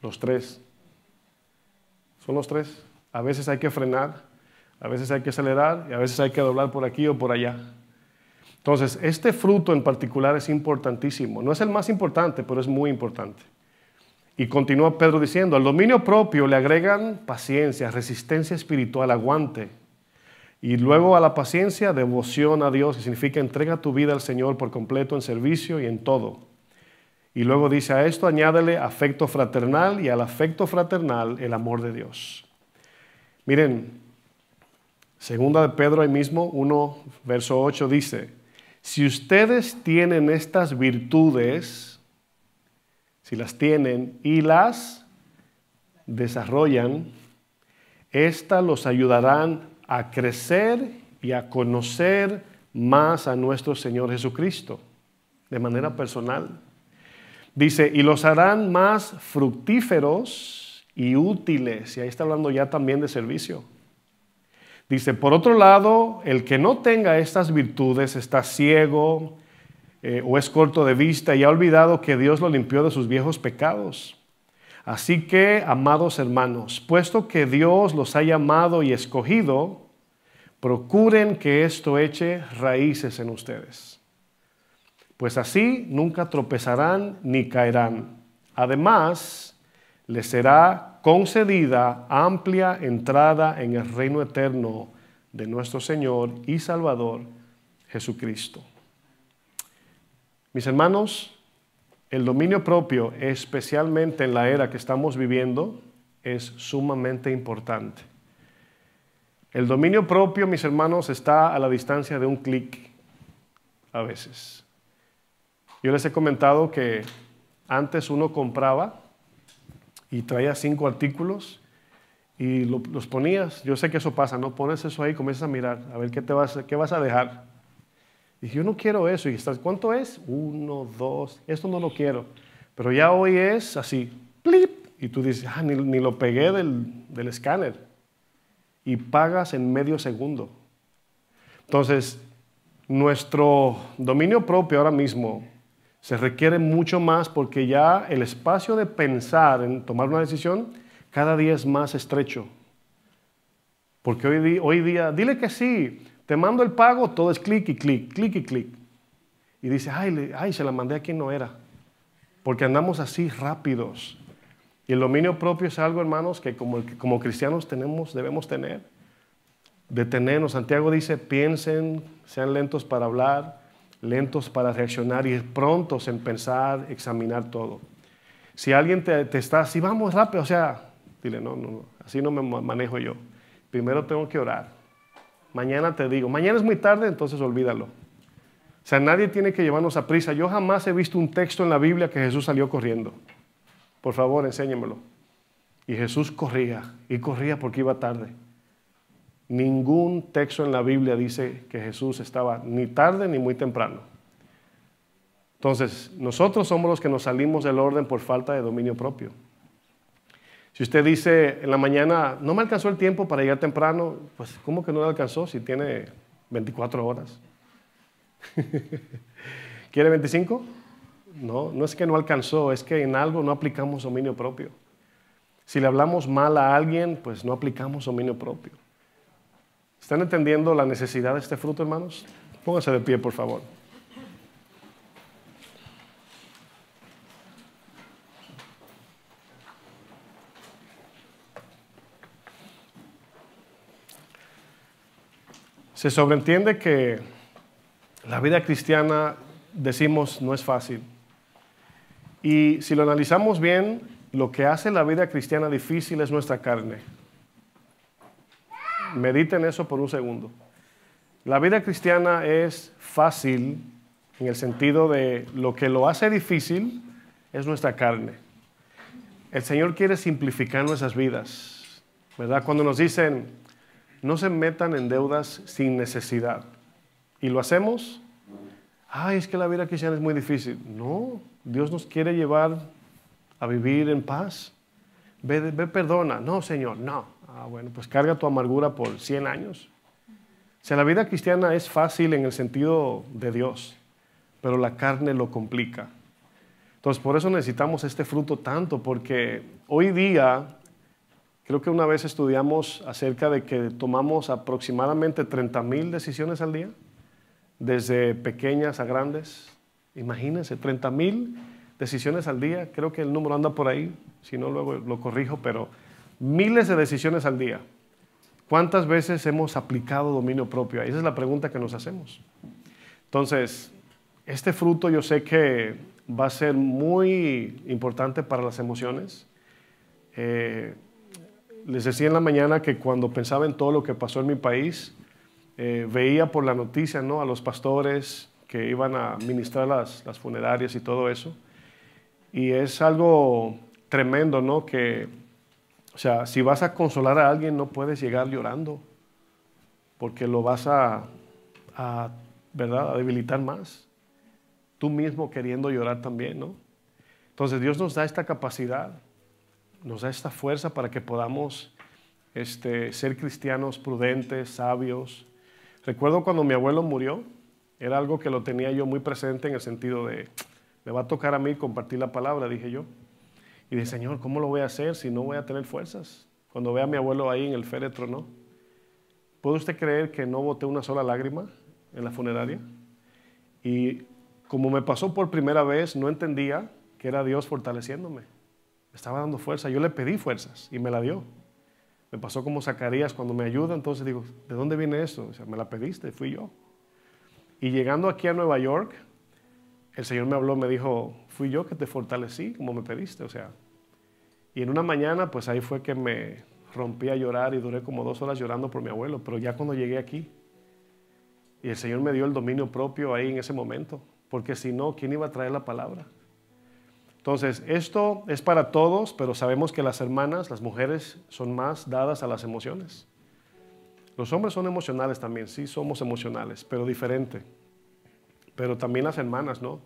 Los tres. Son los tres. A veces hay que frenar, a veces hay que acelerar y a veces hay que doblar por aquí o por allá. Entonces, este fruto en particular es importantísimo. No es el más importante, pero es muy importante. Y continúa Pedro diciendo, al dominio propio le agregan paciencia, resistencia espiritual, aguante. Y luego a la paciencia, devoción a Dios, que significa entrega tu vida al Señor por completo en servicio y en todo. Y luego dice, a esto añádele afecto fraternal, y al afecto fraternal el amor de Dios. Miren, segunda de Pedro ahí mismo, 1, verso 8 dice, si ustedes tienen estas virtudes, si las tienen y las desarrollan, estas los ayudarán a crecer y a conocer más a nuestro Señor Jesucristo, de manera personal. Dice, y los harán más fructíferos y útiles. Y ahí está hablando ya también de servicio. Dice, por otro lado, el que no tenga estas virtudes está ciego o es corto de vista y ha olvidado que Dios lo limpió de sus viejos pecados. Así que, amados hermanos, puesto que Dios los ha llamado y escogido, procuren que esto eche raíces en ustedes. Pues así nunca tropezarán ni caerán. Además, les será concedida amplia entrada en el reino eterno de nuestro Señor y Salvador Jesucristo. Mis hermanos, el dominio propio, especialmente en la era que estamos viviendo, es sumamente importante. El dominio propio, mis hermanos, está a la distancia de un clic a veces. Yo les he comentado que antes uno compraba y traía 5 artículos y los ponías. Yo sé que eso pasa, ¿no? Pones eso ahí y comienzas a mirar, a ver qué vas a dejar. Y yo no quiero eso. Y estás, ¿cuánto es? 1, 2, esto no lo quiero. Pero ya hoy es así, ¡plip! Y tú dices, ni lo pegué del escáner. Y pagas en medio segundo. Entonces, nuestro dominio propio ahora mismo se requiere mucho más porque ya el espacio de pensar en tomar una decisión cada día es más estrecho. Porque hoy día, dile que sí, te mando el pago, todo es clic y clic, clic y clic. Y dice, ay, se la mandé a quien no era. Porque andamos así rápidos. Y el dominio propio es algo, hermanos, que como cristianos debemos tener. Detenernos. Santiago dice, piensen, sean lentos para hablar, lentos para reaccionar y prontos en pensar, examinar todo. Si alguien te está así, vamos rápido, o sea, dile, no, así no me manejo yo. Primero tengo que orar. Mañana te digo, mañana es muy tarde, entonces olvídalo. O sea, nadie tiene que llevarnos a prisa. Yo jamás he visto un texto en la Biblia que Jesús salió corriendo. Por favor, enséñemelo. Y Jesús corría, y corría porque iba tarde. Ningún texto en la Biblia dice que Jesús estaba ni tarde ni muy temprano. Entonces, nosotros somos los que nos salimos del orden por falta de dominio propio. Si usted dice en la mañana, no me alcanzó el tiempo para llegar temprano, pues ¿cómo que no le alcanzó si tiene 24 horas? ¿Quiere 25? No es que no alcanzó, es que en algo no aplicamos dominio propio. Si le hablamos mal a alguien, pues no aplicamos dominio propio. ¿Están entendiendo la necesidad de este fruto, hermanos? Pónganse de pie, por favor. Se sobreentiende que la vida cristiana, decimos, no es fácil. Y si lo analizamos bien, lo que hace la vida cristiana difícil es nuestra carne. Mediten eso por un segundo. La vida cristiana es fácil en el sentido de lo que lo hace difícil es nuestra carne. El Señor quiere simplificar nuestras vidas, ¿verdad? Cuando nos dicen, no se metan en deudas sin necesidad. ¿Y lo hacemos? Es que la vida cristiana es muy difícil. No, Dios nos quiere llevar a vivir en paz. Ve, perdona. No, Señor, no. Bueno, pues carga tu amargura por 100 años. O sea, la vida cristiana es fácil en el sentido de Dios, pero la carne lo complica. Entonces, por eso necesitamos este fruto tanto, porque hoy día, creo que una vez estudiamos acerca de que tomamos aproximadamente 30,000 decisiones al día, desde pequeñas a grandes. Imagínense, 30,000 decisiones al día. Creo que el número anda por ahí, si no luego lo corrijo, pero miles de decisiones al día. ¿Cuántas veces hemos aplicado dominio propio? Esa es la pregunta que nos hacemos. Entonces, este fruto yo sé que va a ser muy importante para las emociones. Les decía en la mañana que cuando pensaba en todo lo que pasó en mi país, veía por la noticia, ¿no?, a los pastores que iban a ministrar las funerarias y todo eso. Y es algo tremendo, ¿no? Que, o sea, si vas a consolar a alguien, no puedes llegar llorando, porque lo vas ¿verdad?, a debilitar más. Tú mismo queriendo llorar también, ¿no? Entonces Dios nos da esta capacidad, nos da esta fuerza para que podamos ser cristianos prudentes, sabios. Recuerdo cuando mi abuelo murió, era algo que lo tenía yo muy presente en el sentido de, me va a tocar a mí compartir la palabra, dije yo. Y dije, Señor, ¿cómo lo voy a hacer si no voy a tener fuerzas? Cuando vea a mi abuelo ahí en el féretro, ¿no? ¿Puede usted creer que no boté una sola lágrima en la funeraria? Y como me pasó por primera vez, no entendía que era Dios fortaleciéndome. Me estaba dando fuerza. Yo le pedí fuerzas y me la dio. Me pasó como Zacarías cuando me ayuda, entonces digo, ¿de dónde viene esto? O sea, me la pediste, fui yo. Y llegando aquí a Nueva York, el Señor me habló, me dijo, fui yo que te fortalecí como me pediste, o sea. Y en una mañana, pues ahí fue que me rompí a llorar y duré como 2 horas llorando por mi abuelo, pero ya cuando llegué aquí, y el Señor me dio el dominio propio ahí en ese momento, porque si no, ¿quién iba a traer la palabra? Entonces, esto es para todos, pero sabemos que las hermanas, las mujeres, son más dadas a las emociones. Los hombres son emocionales también, sí somos emocionales, pero diferente. Pero también las hermanas, ¿no?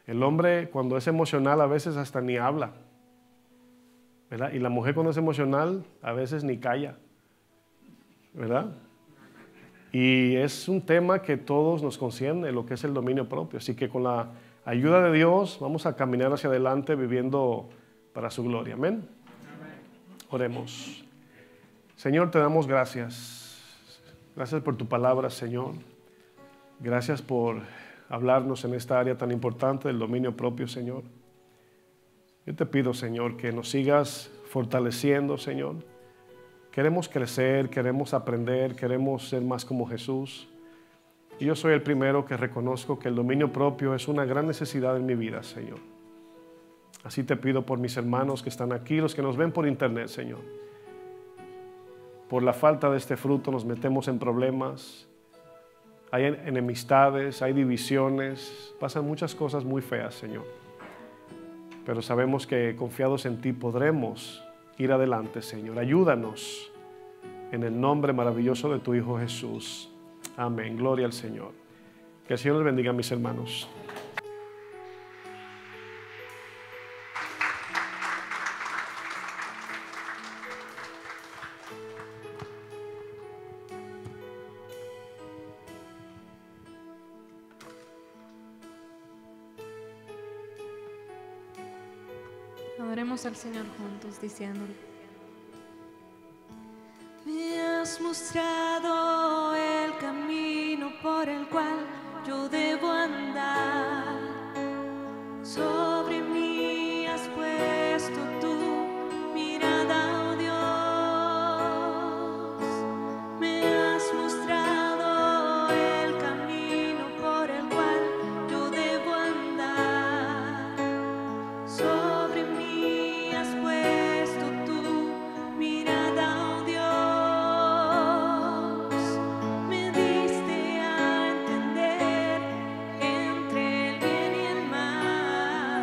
El hombre cuando es emocional a veces hasta ni habla, ¿verdad? Y la mujer cuando es emocional a veces ni calla, ¿verdad? Y es un tema que todos nos concierne, lo que es el dominio propio. Así que con la ayuda de Dios vamos a caminar hacia adelante viviendo para su gloria. Amén. Oremos. Señor, te damos gracias. Gracias por tu palabra, Señor. Gracias por hablarnos en esta área tan importante del dominio propio, Señor. Yo te pido, Señor, que nos sigas fortaleciendo, Señor. Queremos crecer, queremos aprender, queremos ser más como Jesús. Y yo soy el primero que reconozco que el dominio propio es una gran necesidad en mi vida, Señor. Así te pido por mis hermanos que están aquí, los que nos ven por internet, Señor. Por la falta de este fruto nos metemos en problemas. Hay enemistades, hay divisiones, pasan muchas cosas muy feas, Señor. Pero sabemos que confiados en ti podremos ir adelante, Señor. Ayúdanos en el nombre maravilloso de tu Hijo Jesús. Amén. Gloria al Señor. Que el Señor les bendiga, mis hermanos. Adoremos al Señor juntos diciéndole: me has mostrado el camino por el cual yo debo andar. Sobre mí has puesto tu mirada, oh Dios. Me has mostrado el camino por el cual yo debo andar. Sobre mí has puesto tu mirada, oh Dios. Me diste a entender entre el bien y el mal.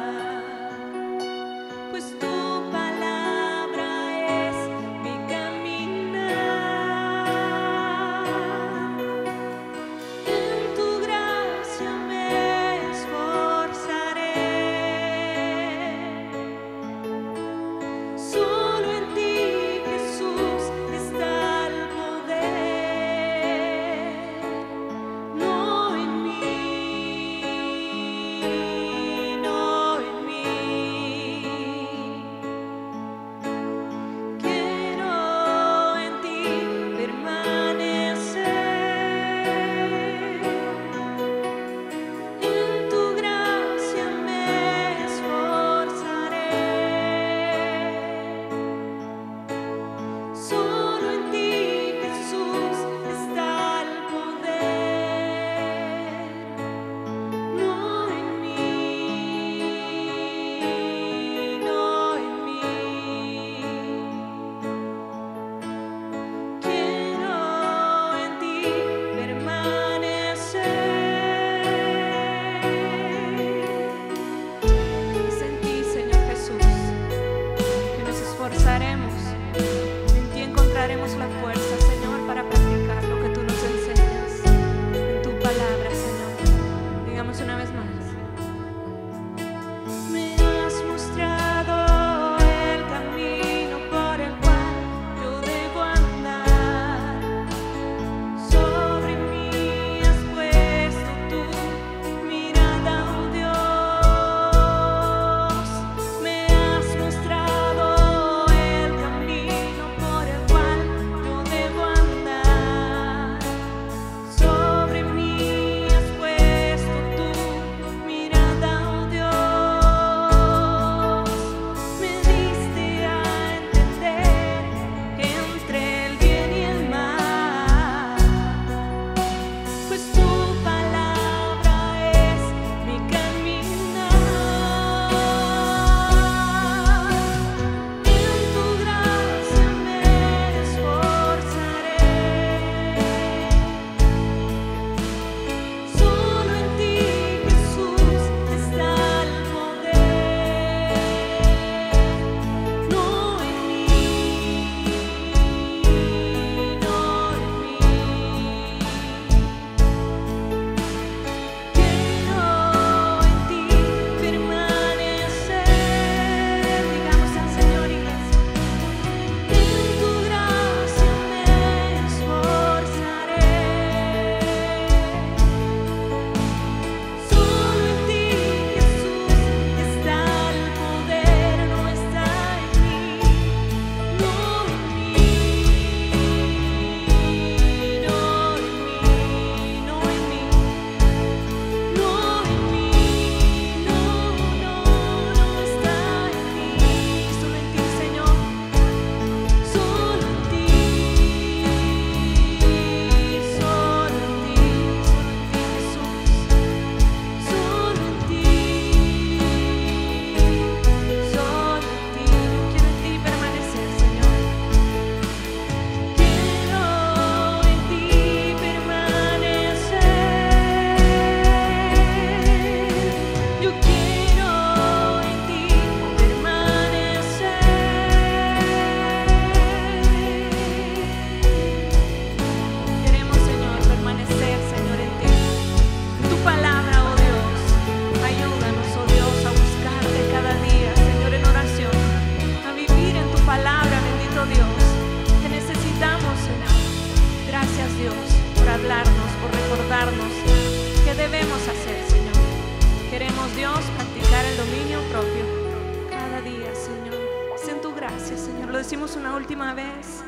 Lo decimos una última vez.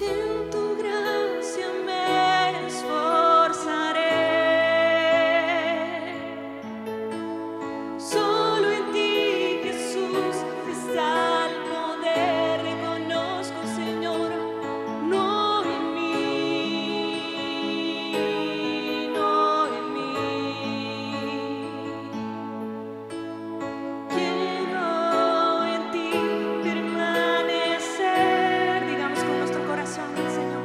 En tu gracia me esforzaré. Solo en ti, Jesús, está el poder. Reconozco, Señor, no en mí, no en mí. Quiero en ti permanecer. Digamos con nuestro corazón al Señor.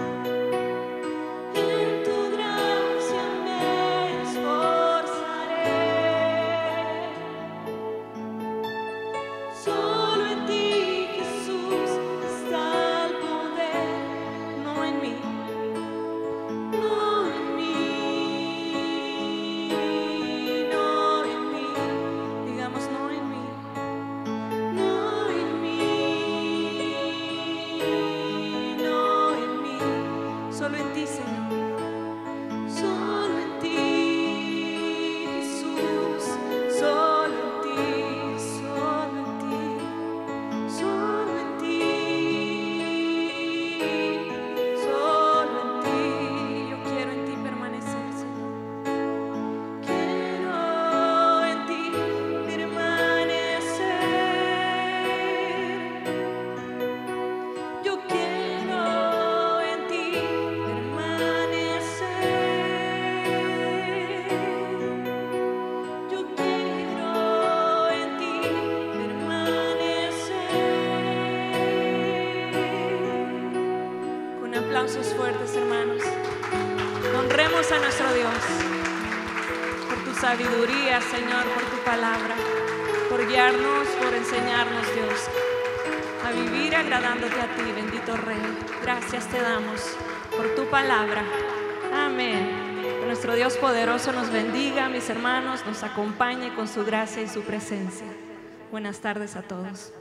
En tu gracia me esforzaré. Solo en ti, Jesús, está el poder, no en mí, no en mí, no en mí. Digamos no en mí, no en mí, no en mí. Solo en ti, Señor. Solo en ti, Jesús, solo en ti, solo en ti, solo en ti, solo en ti. Yo quiero en ti permanecer, Señor. Quiero en ti permanecer. Yo quiero en ti permanecer. Yo quiero en ti permanecer. Con aplausos fuertes, hermanos, honremos a nuestro Dios por tu sabiduría, Señor, por tu palabra, por guiarnos, por enseñarnos, Dios, a vivir agradándote a ti, bendito Rey. Gracias te damos por tu palabra. Amén. Que nuestro Dios poderoso nos bendiga, mis hermanos, nos acompañe con su gracia y su presencia. Buenas tardes a todos.